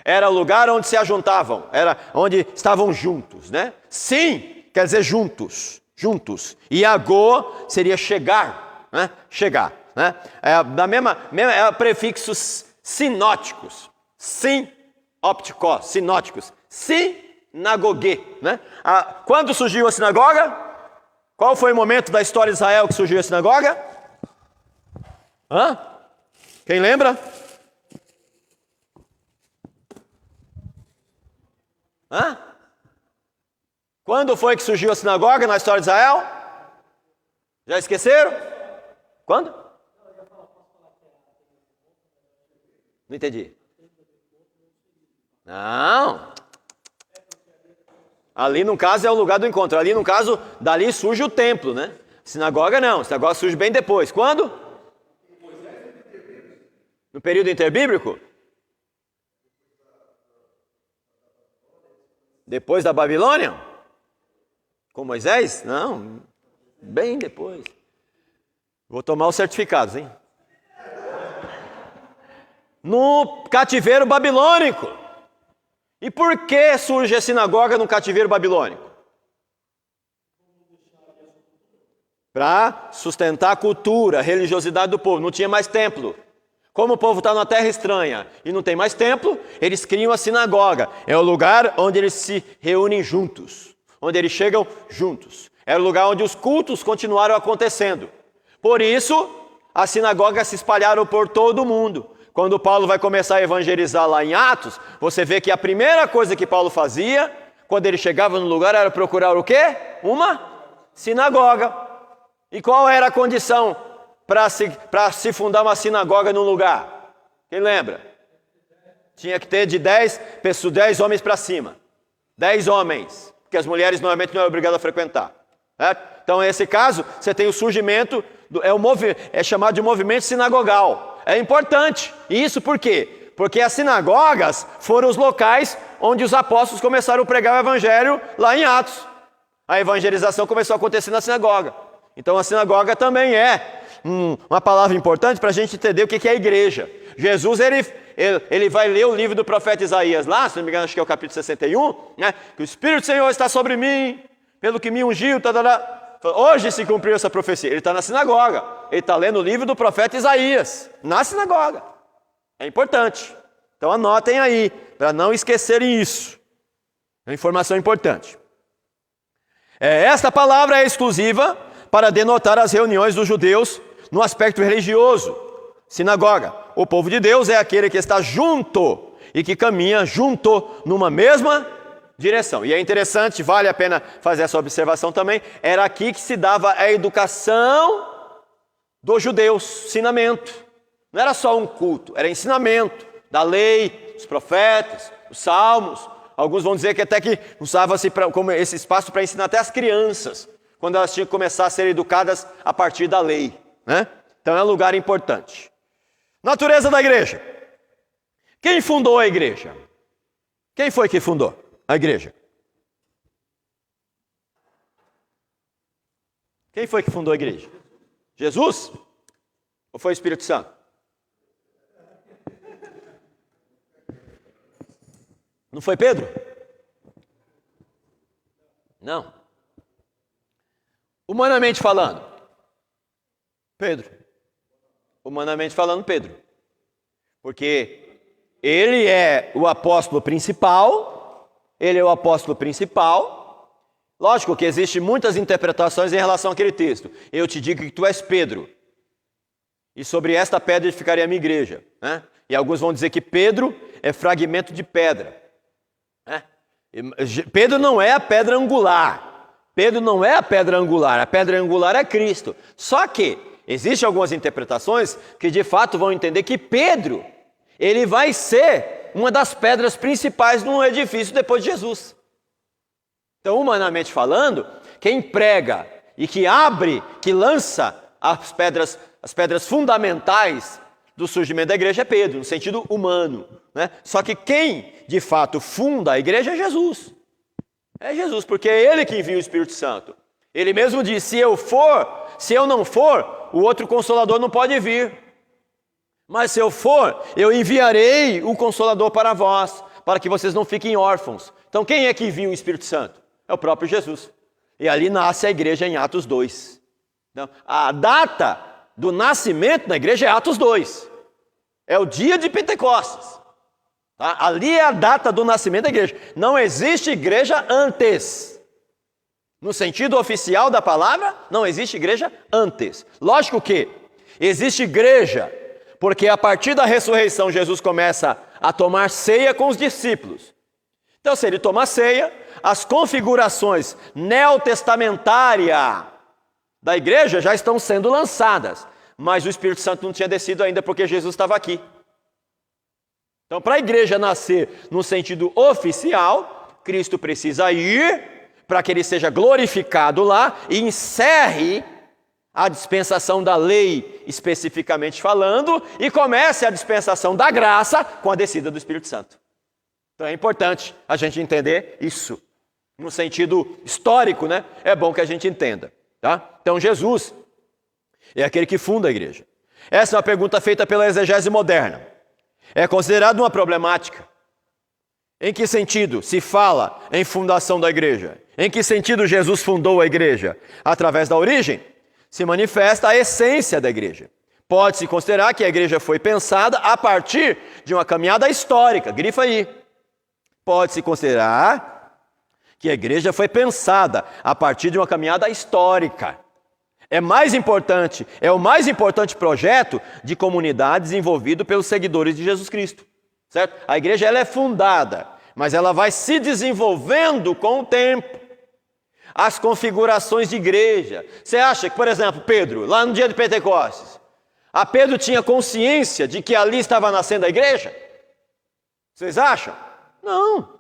Era o lugar onde se ajuntavam, era onde estavam juntos, né? Sim quer dizer juntos. E agô seria chegar, né? Chegar, né? É prefixos sinóticos. Sim, óptico, sinóticos. Sinagogue, né? Quando surgiu a sinagoga? Qual foi o momento da história de Israel que surgiu a sinagoga? Quem lembra? Quando foi que surgiu a sinagoga na história de Israel? Já esqueceram? Quando? Não entendi. Não. Ali no caso é o lugar do encontro. Ali no caso, dali surge o templo, né? Sinagoga não. Sinagoga surge bem depois. Quando? No período interbíblico? Depois da Babilônia? Com Moisés? Não, bem depois. Vou tomar os certificados, hein? No cativeiro babilônico. E por que surge a sinagoga no cativeiro babilônico? Para sustentar a cultura, a religiosidade do povo. Não tinha mais templo. Como o povo está numa terra estranha e não tem mais templo, eles criam a sinagoga. É o lugar onde eles se reúnem juntos, onde eles chegam juntos. Era o lugar onde os cultos continuaram acontecendo. Por isso, as sinagogas se espalharam por todo o mundo. Quando Paulo vai começar a evangelizar lá em Atos, você vê que a primeira coisa que Paulo fazia, quando ele chegava no lugar, era procurar o quê? Uma sinagoga. E qual era a condição para se fundar uma sinagoga num lugar? Quem lembra? Tinha que ter de 10 homens para cima. 10 homens, porque as mulheres normalmente não eram obrigadas a frequentar. Certo? Então, nesse caso, você tem o surgimento, é chamado de movimento sinagogal. É importante. E isso por quê? Porque as sinagogas foram os locais onde os apóstolos começaram a pregar o evangelho lá em Atos. A evangelização começou a acontecer na sinagoga. Então, a sinagoga também é uma palavra importante para a gente entender o que é a igreja. Jesus, ele vai ler o livro do profeta Isaías lá, se não me engano, acho que é o capítulo 61, né? Que o Espírito do Senhor está sobre mim, pelo que me ungiu, hoje se cumpriu essa profecia. Ele está na sinagoga, ele está lendo o livro do profeta Isaías, na sinagoga. É importante. Então anotem aí, para não esquecerem isso. É uma informação importante. Esta palavra é exclusiva para denotar as reuniões dos judeus no aspecto religioso. Sinagoga. O povo de Deus é aquele que está junto e que caminha junto numa mesma direção. E é interessante, vale a pena fazer essa observação também, era aqui que se dava a educação dos judeus, ensinamento. Não era só um culto, era ensinamento da lei, dos profetas, os salmos. Alguns vão dizer que até que usava-se como esse espaço para ensinar até as crianças, quando elas tinham que começar a ser educadas a partir da lei, né? Então é um lugar importante. Natureza da igreja. Quem fundou a igreja? Quem foi que fundou a igreja? Quem foi que fundou a igreja? Jesus? Ou foi o Espírito Santo? Não foi Pedro? Não. Humanamente falando, Pedro. Humanamente falando, Pedro. Porque ele é o apóstolo principal, Lógico que existem muitas interpretações em relação àquele texto. Eu te digo que tu és Pedro, e sobre esta pedra edificarei a minha igreja. Né? E alguns vão dizer que Pedro é fragmento de pedra. Né? Pedro não é a pedra angular. A pedra angular é Cristo. Só que existem algumas interpretações que de fato vão entender que Pedro, ele vai ser uma das pedras principais num edifício depois de Jesus. Então, humanamente falando, quem prega e que abre, que lança as pedras fundamentais do surgimento da igreja é Pedro, no sentido humano. Né? Só que quem de fato funda a igreja é Jesus. É Jesus, porque é Ele que envia o Espírito Santo. Ele mesmo diz, se eu não for, o outro Consolador não pode vir. Mas se eu for, eu enviarei o Consolador para vós, para que vocês não fiquem órfãos. Então quem é que envia o Espírito Santo? É o próprio Jesus. E ali nasce a igreja em Atos 2. Então, a data do nascimento da igreja é Atos 2. É o dia de Pentecostes. Tá? Ali é a data do nascimento da igreja. Não existe igreja antes. No sentido oficial da palavra, não existe igreja antes. Lógico que existe igreja, porque a partir da ressurreição Jesus começa a tomar ceia com os discípulos. Então, se ele toma ceia, as configurações neotestamentárias da igreja já estão sendo lançadas. Mas o Espírito Santo não tinha descido ainda porque Jesus estava aqui. Então, para a igreja nascer no sentido oficial, Cristo precisa ir para que ele seja glorificado lá e encerre a dispensação da lei, especificamente falando, e comece a dispensação da graça com a descida do Espírito Santo. Então é importante a gente entender isso. No sentido histórico, né? É bom que a gente entenda. Tá? Então Jesus é aquele que funda a igreja. Essa é uma pergunta feita pela exegese moderna. É considerado uma problemática. Em que sentido se fala em fundação da igreja? Em que sentido Jesus fundou a igreja? Através da origem, se manifesta a essência da igreja. Pode-se considerar que a igreja foi pensada a partir de uma caminhada histórica. Grifa aí. Pode-se considerar que a igreja foi pensada a partir de uma caminhada histórica. É o mais importante projeto de comunidade desenvolvido pelos seguidores de Jesus Cristo. Certo? A igreja ela é fundada mas ela vai se desenvolvendo com o tempo. As configurações de igreja. Você acha que, por exemplo, Pedro, lá no dia de Pentecostes, a Pedro tinha consciência de que ali estava nascendo a igreja? Vocês acham? Não.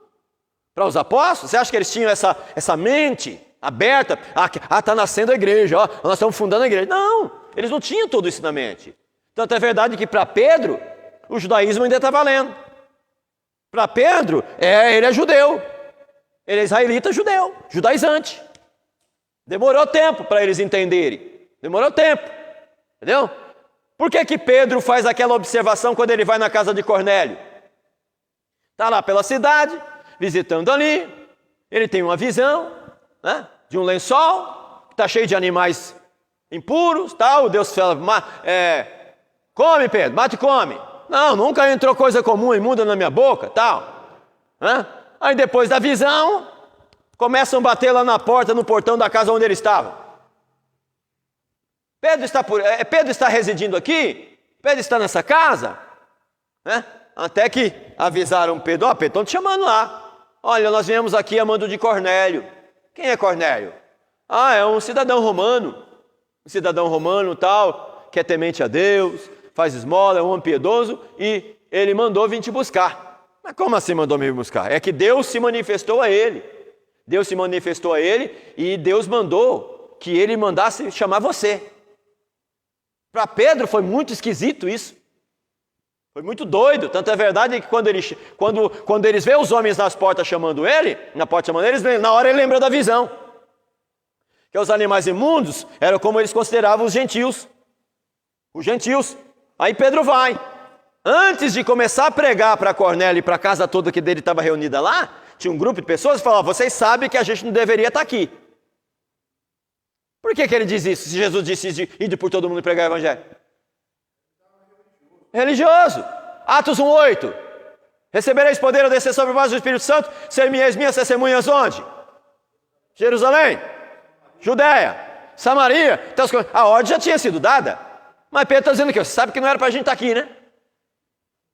Para os apóstolos, você acha que eles tinham essa mente aberta? Está nascendo a igreja, ó, nós estamos fundando a igreja. Não, eles não tinham tudo isso na mente. Tanto é verdade que para Pedro, o judaísmo ainda está valendo. Para Pedro, ele é judeu. Ele é israelita judeu, judaizante. Demorou tempo para eles entenderem. Demorou tempo. Entendeu? Por que Pedro faz aquela observação quando ele vai na casa de Cornélio? Está lá pela cidade, visitando ali. Ele tem uma visão, né, de um lençol, que está cheio de animais impuros. Tal. Deus fala, come Pedro, mate e come. Não, nunca entrou coisa comum e imunda na minha boca. Tal. Aí depois da visão, começam a bater lá na porta, no portão da casa onde ele estava. Pedro está residindo aqui? Pedro está nessa casa? Até que avisaram Pedro, Pedro, estão te chamando lá. Olha, nós viemos aqui a mando de Cornélio. Quem é Cornélio? É um cidadão romano. Um cidadão romano tal, que é temente a Deus, faz esmola, é um homem piedoso, e ele mandou vir te buscar. Mas como assim mandou me buscar? É que Deus se manifestou a ele. Deus se manifestou a ele e Deus mandou que ele mandasse chamar você. Para Pedro foi muito esquisito isso. Foi muito doido. Tanto é verdade que quando eles veem os homens nas portas chamando ele, na hora ele lembra da visão. Que os animais imundos eram como eles consideravam os gentios. Os gentios. Aí Pedro vai. Antes de começar a pregar para Cornélio e para a casa toda que dele estava reunida lá, tinha um grupo de pessoas que falavam, vocês sabem que a gente não deveria estar aqui. Por que ele diz isso, se Jesus disse ide por todo mundo e pregar o evangelho? Religioso. Atos 1:8. Recebereis poder ao descer sobre vós do Espírito Santo, ser-me-eis minhas testemunhas onde? Jerusalém, Judéia, Samaria. Então, a ordem já tinha sido dada. Mas Pedro está dizendo que você sabe que não era para a gente estar aqui, né?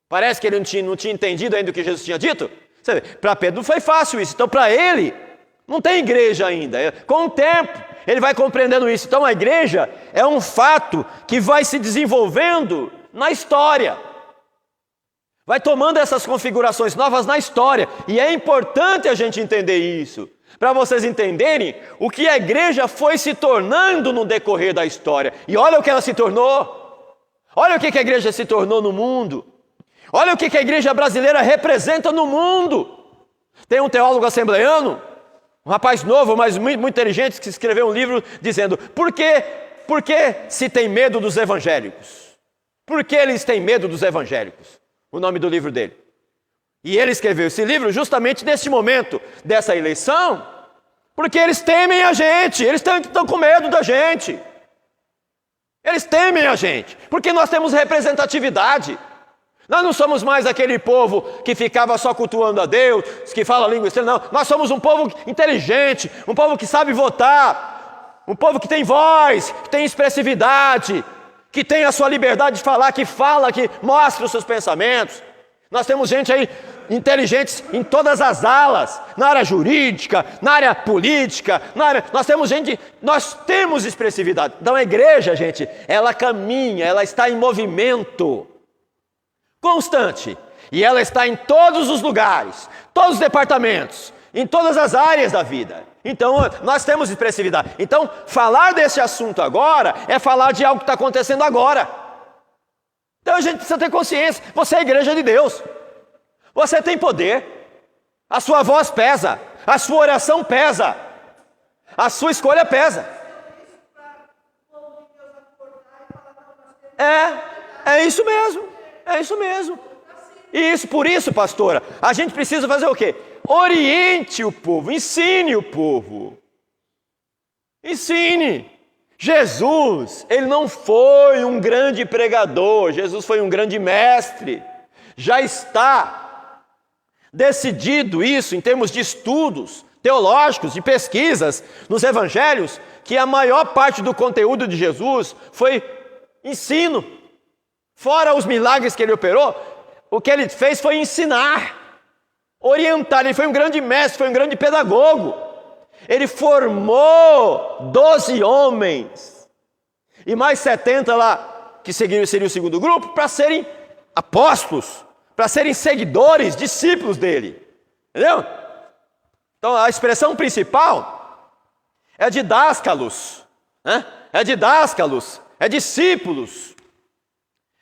Parece que ele não tinha entendido ainda o que Jesus tinha dito. Para Pedro não foi fácil isso. Então, para ele, não tem igreja ainda. Com o tempo, ele vai compreendendo isso. Então, a igreja é um fato que vai se desenvolvendo na história. Vai tomando essas configurações novas na história. E é importante a gente entender isso. Para vocês entenderem o que a igreja foi se tornando no decorrer da história. E olha o que ela se tornou. Olha o que a igreja se tornou no mundo. Olha o que a igreja brasileira representa no mundo. Tem um teólogo assembleiano, um rapaz novo, mas muito inteligente, que escreveu um livro dizendo, por que se tem medo dos evangélicos? Por que eles têm medo dos evangélicos? O nome do livro dele. E ele escreveu esse livro justamente nesse momento dessa eleição, porque eles temem a gente, eles estão com medo da gente. Eles temem a gente, porque nós temos representatividade. Nós não somos mais aquele povo que ficava só cultuando a Deus, que fala a língua estranha, não. Nós somos um povo inteligente, um povo que sabe votar, um povo que tem voz, que tem expressividade, que tem a sua liberdade de falar, que mostra os seus pensamentos. Nós temos gente aí inteligentes em todas as alas, na área jurídica, na área política, nós temos expressividade. Então a igreja, gente, ela caminha, ela está em movimento constante. E ela está em todos os lugares, todos os departamentos, em todas as áreas da vida. Então, nós temos expressividade. Então, falar desse assunto agora é falar de algo que está acontecendo agora. Então, a gente precisa ter consciência. Você é a igreja de Deus. Você tem poder. A sua voz pesa. A sua oração pesa. A sua escolha pesa. É isso mesmo. É isso mesmo. Por isso, pastora, a gente precisa fazer o quê? Oriente o povo, ensine o povo. Ensine. Jesus, ele não foi um grande pregador, Jesus foi um grande mestre. Já está decidido isso em termos de estudos teológicos, de pesquisas nos evangelhos, que a maior parte do conteúdo de Jesus foi ensino. Fora os milagres que ele operou, o que ele fez foi ensinar. orientar, ele foi um grande mestre, foi um grande pedagogo. Ele formou 12 homens e mais 70 lá, que seria o segundo grupo, para serem apóstolos, para serem seguidores, discípulos dele. Entendeu? Então a expressão principal é didáscalos, né? É didáscalos, é discípulos,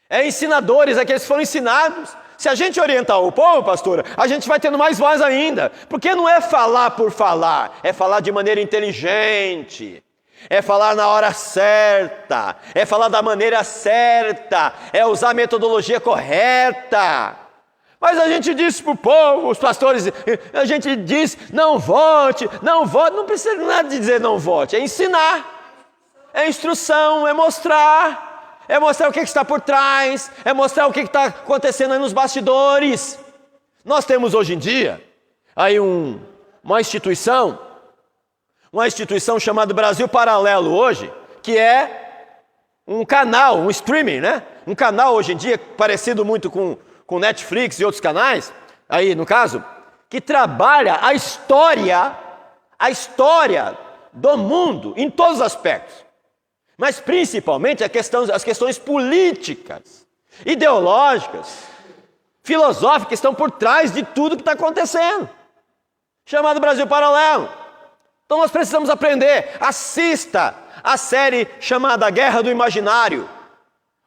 é ensinadores, é que eles foram ensinados. Se a gente orientar o povo, pastora, a gente vai tendo mais voz ainda, porque não é falar por falar, é falar de maneira inteligente, é falar na hora certa, é falar da maneira certa, é usar a metodologia correta. Mas a gente diz para o povo, os pastores, a gente diz, não vote, não precisa nada de dizer não vote, é ensinar, é instrução, é mostrar o que está por trás, é mostrar o que está acontecendo aí nos bastidores. Nós temos hoje em dia aí uma instituição chamada Brasil Paralelo hoje, que é um canal, um streaming, né? Um canal hoje em dia parecido muito com Netflix e outros canais, aí no caso, que trabalha a história do mundo em todos os aspectos. Mas principalmente as questões políticas, ideológicas, filosóficas que estão por trás de tudo que está acontecendo. Chamado Brasil Paralelo. Então nós precisamos aprender. Assista a série chamada Guerra do Imaginário.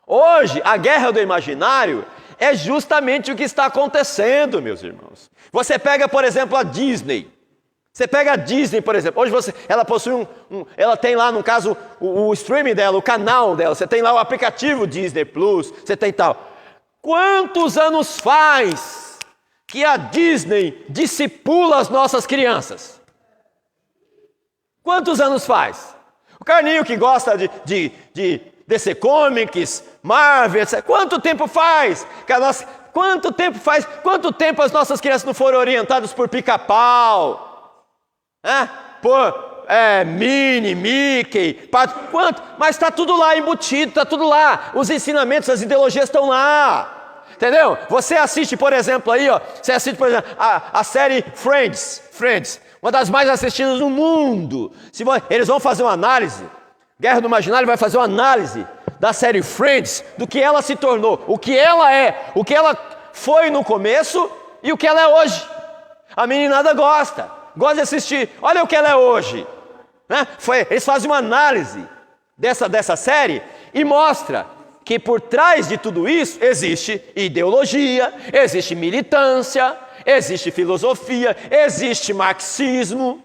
Hoje, a Guerra do Imaginário é justamente o que está acontecendo, meus irmãos. Você pega, por exemplo, a Disney. Você pega a Disney, por exemplo, hoje ela possui ela tem lá, no caso, o streaming dela, o canal dela, você tem lá o aplicativo Disney Plus, você tem tal. Quantos anos faz que a Disney discipula as nossas crianças? Quantos anos faz? O Carlinho que gosta de DC Comics, Marvel, etc. Quanto tempo faz? Quanto tempo as nossas crianças não foram orientadas por Pica-Pau? Por Minnie, Mickey, Pato, quanto? Mas está tudo lá embutido, está tudo lá. Os ensinamentos, as ideologias estão lá. Entendeu? Você assiste, por exemplo, a série Friends, uma das mais assistidas no mundo. Eles vão fazer uma análise, Guerra do Imaginário vai fazer uma análise da série Friends, do que ela se tornou, o que ela é, o que ela foi no começo e o que ela é hoje. A meninada gosta de assistir, olha o que ela é hoje, né? Eles fazem uma análise dessa série e mostra que por trás de tudo isso existe ideologia, existe militância, existe filosofia, existe marxismo,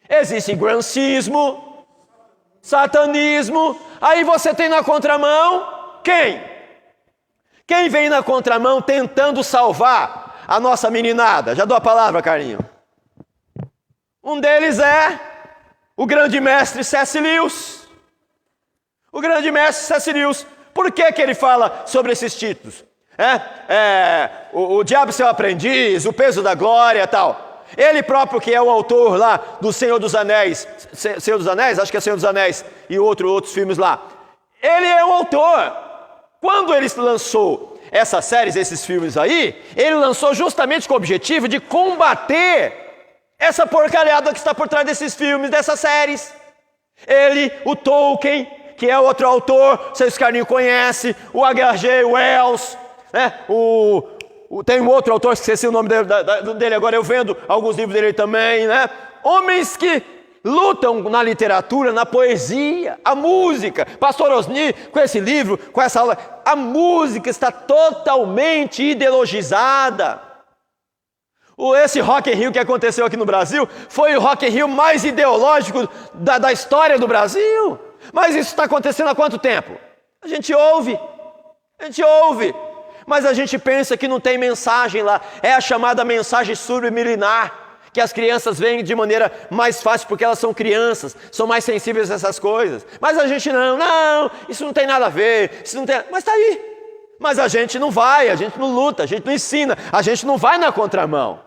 existe gramscismo, satanismo. Aí você tem na contramão quem? Quem vem na contramão tentando salvar a nossa meninada? Já dou a palavra, Carlinho. Um deles é o grande mestre C.S. Lewis. O grande mestre C.S. Lewis. Por que ele fala sobre esses títulos? O Diabo e Seu Aprendiz, O Peso da Glória e tal. Ele próprio que é o autor lá do Senhor dos Anéis. Senhor dos Anéis? Acho que é Senhor dos Anéis e outros filmes lá. Ele é o autor. Quando ele lançou essas séries, esses filmes aí, ele lançou justamente com o objetivo de combater essa porcalhada que está por trás desses filmes, dessas séries. Ele, o Tolkien, que é outro autor, vocês Carlinhos conhecem, o H.G. Wells, né? Tem um outro autor, esqueci o nome dele agora, eu vendo alguns livros dele também, né? Homens que lutam na literatura, na poesia, a música. Pastor Osni, com esse livro, com essa aula, a música está totalmente ideologizada. Esse Rock in Rio que aconteceu aqui no Brasil foi o Rock in Rio mais ideológico da história do Brasil. Mas isso está acontecendo há quanto tempo? A gente ouve, mas a gente pensa que não tem mensagem lá. É a chamada mensagem subliminar, que as crianças veem de maneira mais fácil, porque elas são crianças, são mais sensíveis a essas coisas. Mas a gente não, isso não tem nada a ver, mas está aí. Mas a gente não vai, a gente não luta, a gente não ensina, a gente não vai na contramão.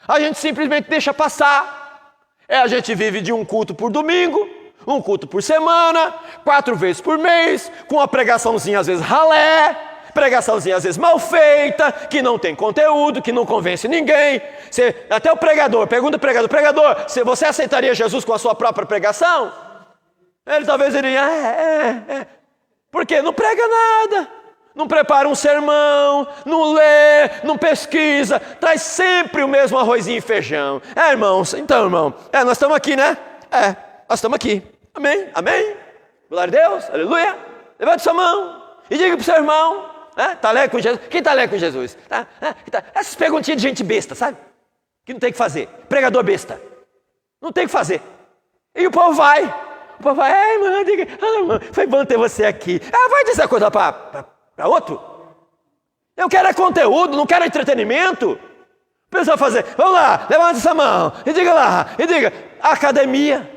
A gente simplesmente deixa passar. A gente vive de um culto por domingo, um culto por semana, 4 vezes por mês, com uma pregaçãozinha às vezes ralé, pregaçãozinha às vezes mal feita, que não tem conteúdo, que não convence ninguém. Até o pregador, pergunta o pregador, você aceitaria Jesus com a sua própria pregação? Talvez ele diria, porque não prega nada, não prepara um sermão, não lê, não pesquisa, traz sempre o mesmo arrozinho e feijão. Irmãos, então irmão, nós estamos aqui, né? Nós estamos aqui, amém, amém, glória a Deus, aleluia. Levante sua mão e diga para o seu irmão, está alegre com Jesus? Quem está alegre com Jesus? Essas perguntinhas de gente besta, sabe? Que não tem o que fazer, pregador besta, não tem o que fazer. E o povo vai, irmão, diga, irmão, foi bom ter você aqui. Vai dizer a coisa para outro. Eu quero conteúdo, não quero entretenimento. O pessoal fazer, vamos lá, levanta essa mão e diga lá, academia.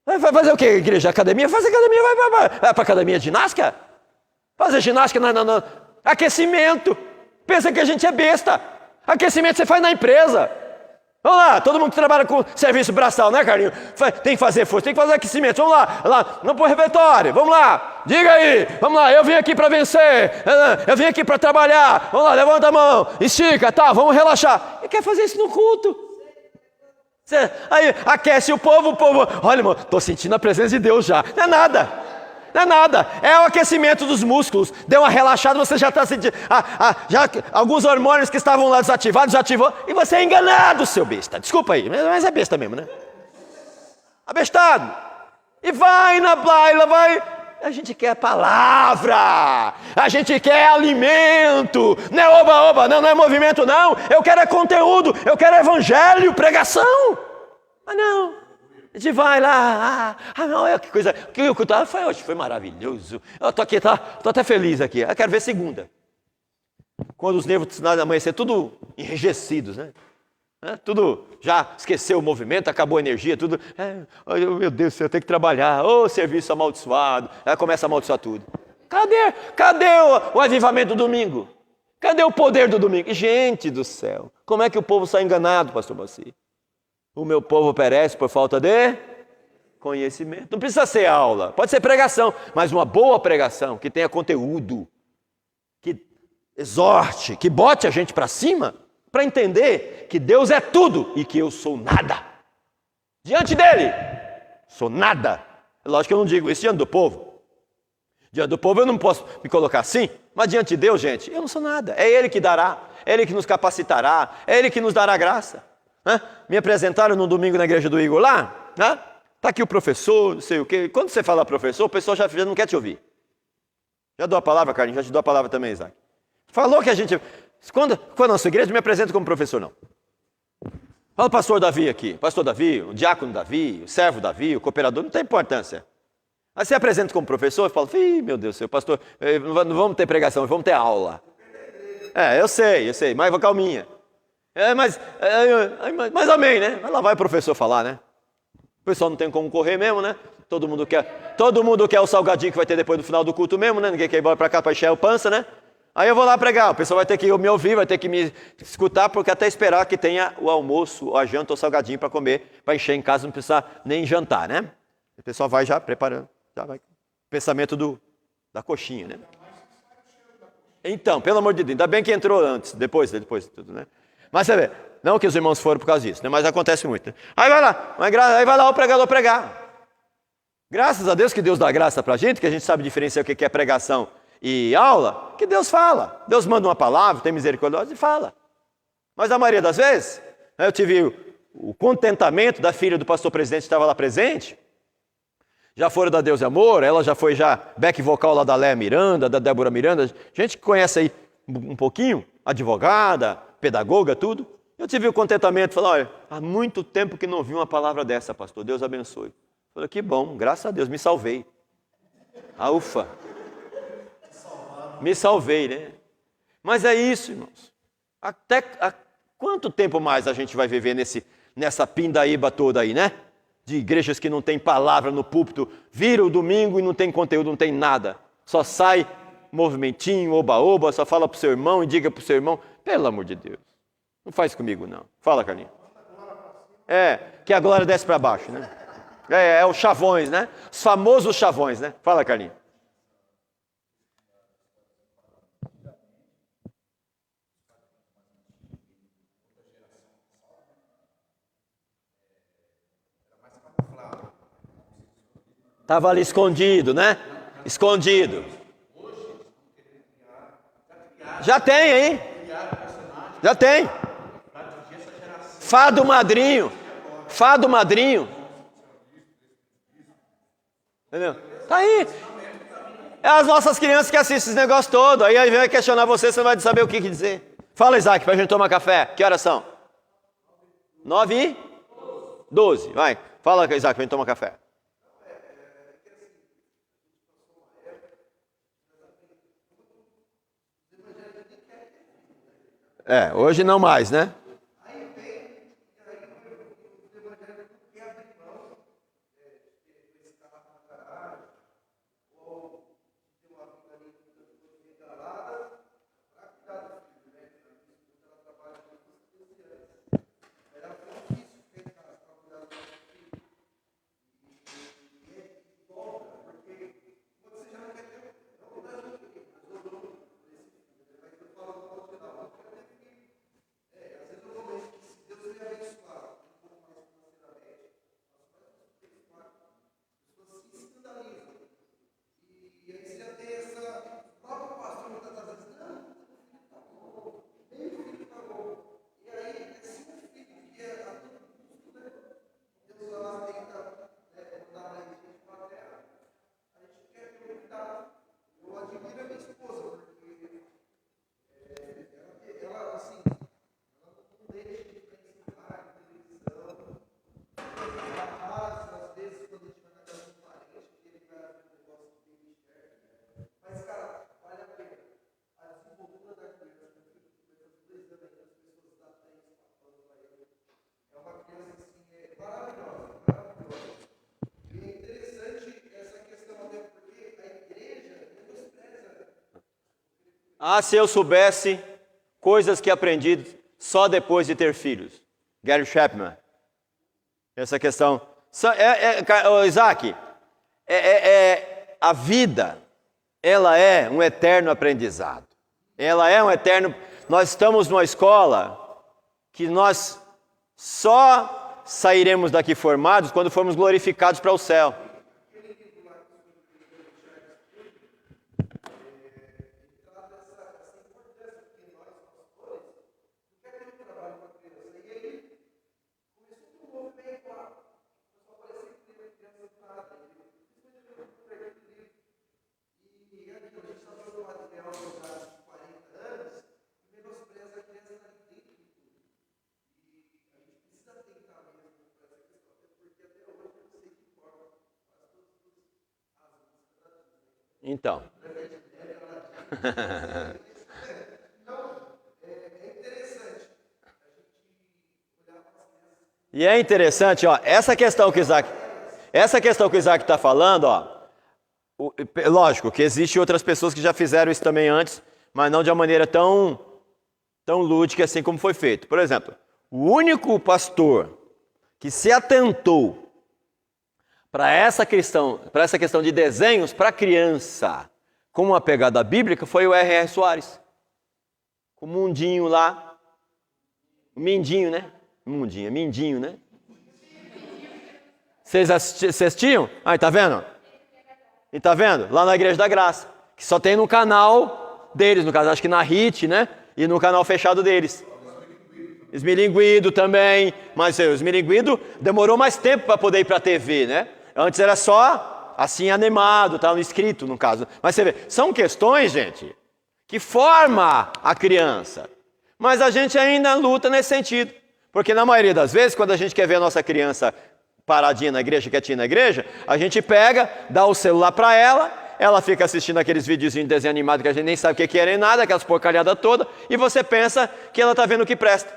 Vai fazer o que, igreja? Academia? Fazer academia, vai para academia de ginástica? Fazer ginástica, não. Aquecimento. Pensa que a gente é besta. Aquecimento você faz na empresa. Vamos lá, todo mundo que trabalha com serviço braçal, né, Carlinhos? Tem que fazer força, tem que fazer aquecimento. Vamos lá, vamos pro refeitório, vamos lá. Diga aí, vamos lá, eu vim aqui para vencer. Eu vim aqui para trabalhar. Vamos lá, levanta a mão, estica, vamos relaxar. E quer fazer isso no culto? Aí aquece o povo, olha, irmão, estou sentindo a presença de Deus já. Não é nada, é o aquecimento dos músculos. Deu uma relaxada, você já está sentindo. Já alguns hormônios que estavam lá desativados, já ativou, e você é enganado, seu besta. Desculpa aí, mas é besta mesmo, né? Abestado. E vai na baila, vai. A gente quer palavra, a gente quer alimento, não é oba-oba, não é movimento não, eu quero conteúdo, eu quero evangelho, pregação. Mas não, a gente vai lá, não, que coisa, que o culto foi hoje, foi maravilhoso, eu estou aqui, estou até feliz aqui, eu quero ver segunda, quando os nervos amanhecer tudo enrijecidos, né? Tudo, já esqueceu o movimento, acabou a energia, tudo. Meu Deus do céu, eu tenho que trabalhar. Serviço amaldiçoado. Começa a amaldiçoar tudo. Cadê o avivamento do domingo? Cadê o poder do domingo? Gente do céu, como é que o povo sai enganado, pastor Baci? O meu povo perece por falta de conhecimento. Não precisa ser aula, pode ser pregação, mas uma boa pregação, que tenha conteúdo, que exorte, que bote a gente para cima, para entender que Deus é tudo e que eu sou nada. Diante dele, sou nada. É lógico que eu não digo isso diante do povo. Diante do povo eu não posso me colocar assim, mas diante de Deus, gente, eu não sou nada. É Ele que dará, é Ele que nos capacitará, é Ele que nos dará graça. Me apresentaram no domingo na igreja do Igor lá, está aqui o professor, não sei o quê. Quando você fala professor, o pessoal já não quer te ouvir. Já dou a palavra, Carlinhos, já te dou a palavra também, Isaac. Falou que a gente... Quando a nossa igreja, não me apresenta como professor, não. Fala o pastor Davi aqui, pastor Davi, o diácono Davi, o servo Davi, o cooperador, não tem importância. Aí você apresenta como professor e fala, meu Deus do céu, pastor, não vamos ter pregação, vamos ter aula. Eu sei, mas calminha. Mas amém, né? Mas lá vai o professor falar, né? O pessoal não tem como correr mesmo, né? Todo mundo quer o salgadinho que vai ter depois do final do culto mesmo, né? Ninguém quer ir embora para cá para encher a pança, né? Aí eu vou lá pregar, o pessoal vai ter que me ouvir, vai ter que me escutar, porque até esperar que tenha o almoço, a janta ou salgadinho para comer, para encher em casa, não precisar nem jantar, né? O pessoal vai já preparando, já vai. Pensamento da coxinha, né? Então, pelo amor de Deus, ainda bem que entrou antes, depois de tudo, né? Mas você vê, não que os irmãos foram por causa disso, né? Mas acontece muito. Né? Aí vai lá o pregador pregar. Graças a Deus que Deus dá graça para a gente, que a gente sabe diferenciar o que é pregação e aula, que Deus fala. Deus manda uma palavra, tem misericórdia e fala. Mas a maioria das vezes, eu tive o contentamento da filha do pastor presidente que estava lá presente. Já foram da Deus e Amor, ela já foi back vocal lá da Léa Miranda, da Débora Miranda. Gente que conhece aí um pouquinho, advogada, pedagoga, tudo. Eu tive o contentamento de falar, olha, há muito tempo que não ouvi uma palavra dessa, pastor, Deus abençoe. Eu falei, que bom, graças a Deus, me salvei. Ufa. Me salvei, né? Mas é isso, irmãos. Há quanto tempo mais a gente vai viver nessa pindaíba toda aí, né? De igrejas que não tem palavra no púlpito, vira o domingo e não tem conteúdo, não tem nada. Só sai movimentinho, oba-oba, só fala pro seu irmão e diga pro seu irmão, pelo amor de Deus, não faz comigo não. Fala, Carlinhos. Que a glória desce para baixo, né? É os chavões, né? Os famosos chavões, né? Fala, Carlinhos. Estava ali escondido, né? Escondido. Já tem, hein? Já tem. Fado madrinho. Fado madrinho. Entendeu? Tá aí. É as nossas crianças que assistem esse negócio todo. Aí vai questionar você, você não vai saber o que dizer. Fala, Isaac, pra gente tomar café. Que horas são? 9h12. Vai. Fala, Isaac, pra gente tomar café. Hoje não mais, né? Ah, se eu soubesse coisas que aprendi só depois de ter filhos. Gary Chapman. Essa questão. Isaac, a vida, ela é um eterno aprendizado. Ela é um eterno... Nós estamos numa escola que nós só sairemos daqui formados quando formos glorificados para o céu. Então. E é interessante, ó, essa questão que o Isaac está falando, ó, lógico que existem outras pessoas que já fizeram isso também antes, mas não de uma maneira tão lúdica assim como foi feito. Por exemplo, o único pastor que se atentou para essa questão de desenhos para criança com uma pegada bíblica foi o R.R. Soares. Com o mundinho lá. O mindinho, né? Mundinho, é mindinho, né? Vocês assistiam? Aí, tá vendo? E tá vendo? Lá na Igreja da Graça. Que só tem no canal deles, no caso, acho que na HIT, né? E no canal fechado deles. Esmilinguido também. Mas o Esmilinguido demorou mais tempo para poder ir para a TV, né? Antes era só assim animado, tá? Escrito no caso. Mas você vê, são questões, gente, que forma a criança. Mas a gente ainda luta nesse sentido. Porque na maioria das vezes, quando a gente quer ver a nossa criança paradinha na igreja, quietinha na igreja, a gente pega, dá o celular para ela fica assistindo aqueles videozinhos de desenho animado que a gente nem sabe o que é nem nada, aquelas porcalhadas todas, e você pensa que ela está vendo o que presta.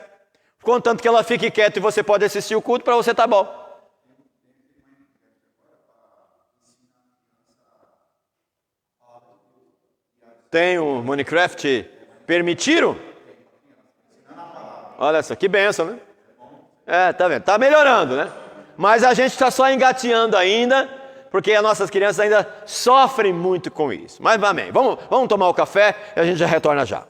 Contanto que ela fique quieta e você pode assistir o culto, para você tá bom. Tem o Minecraft permitiram? Olha só, que bênção, né? Tá vendo? Tá melhorando, né? Mas a gente está só engateando ainda, porque as nossas crianças ainda sofrem muito com isso. Mas amém. Vamos tomar o café e a gente já retorna já.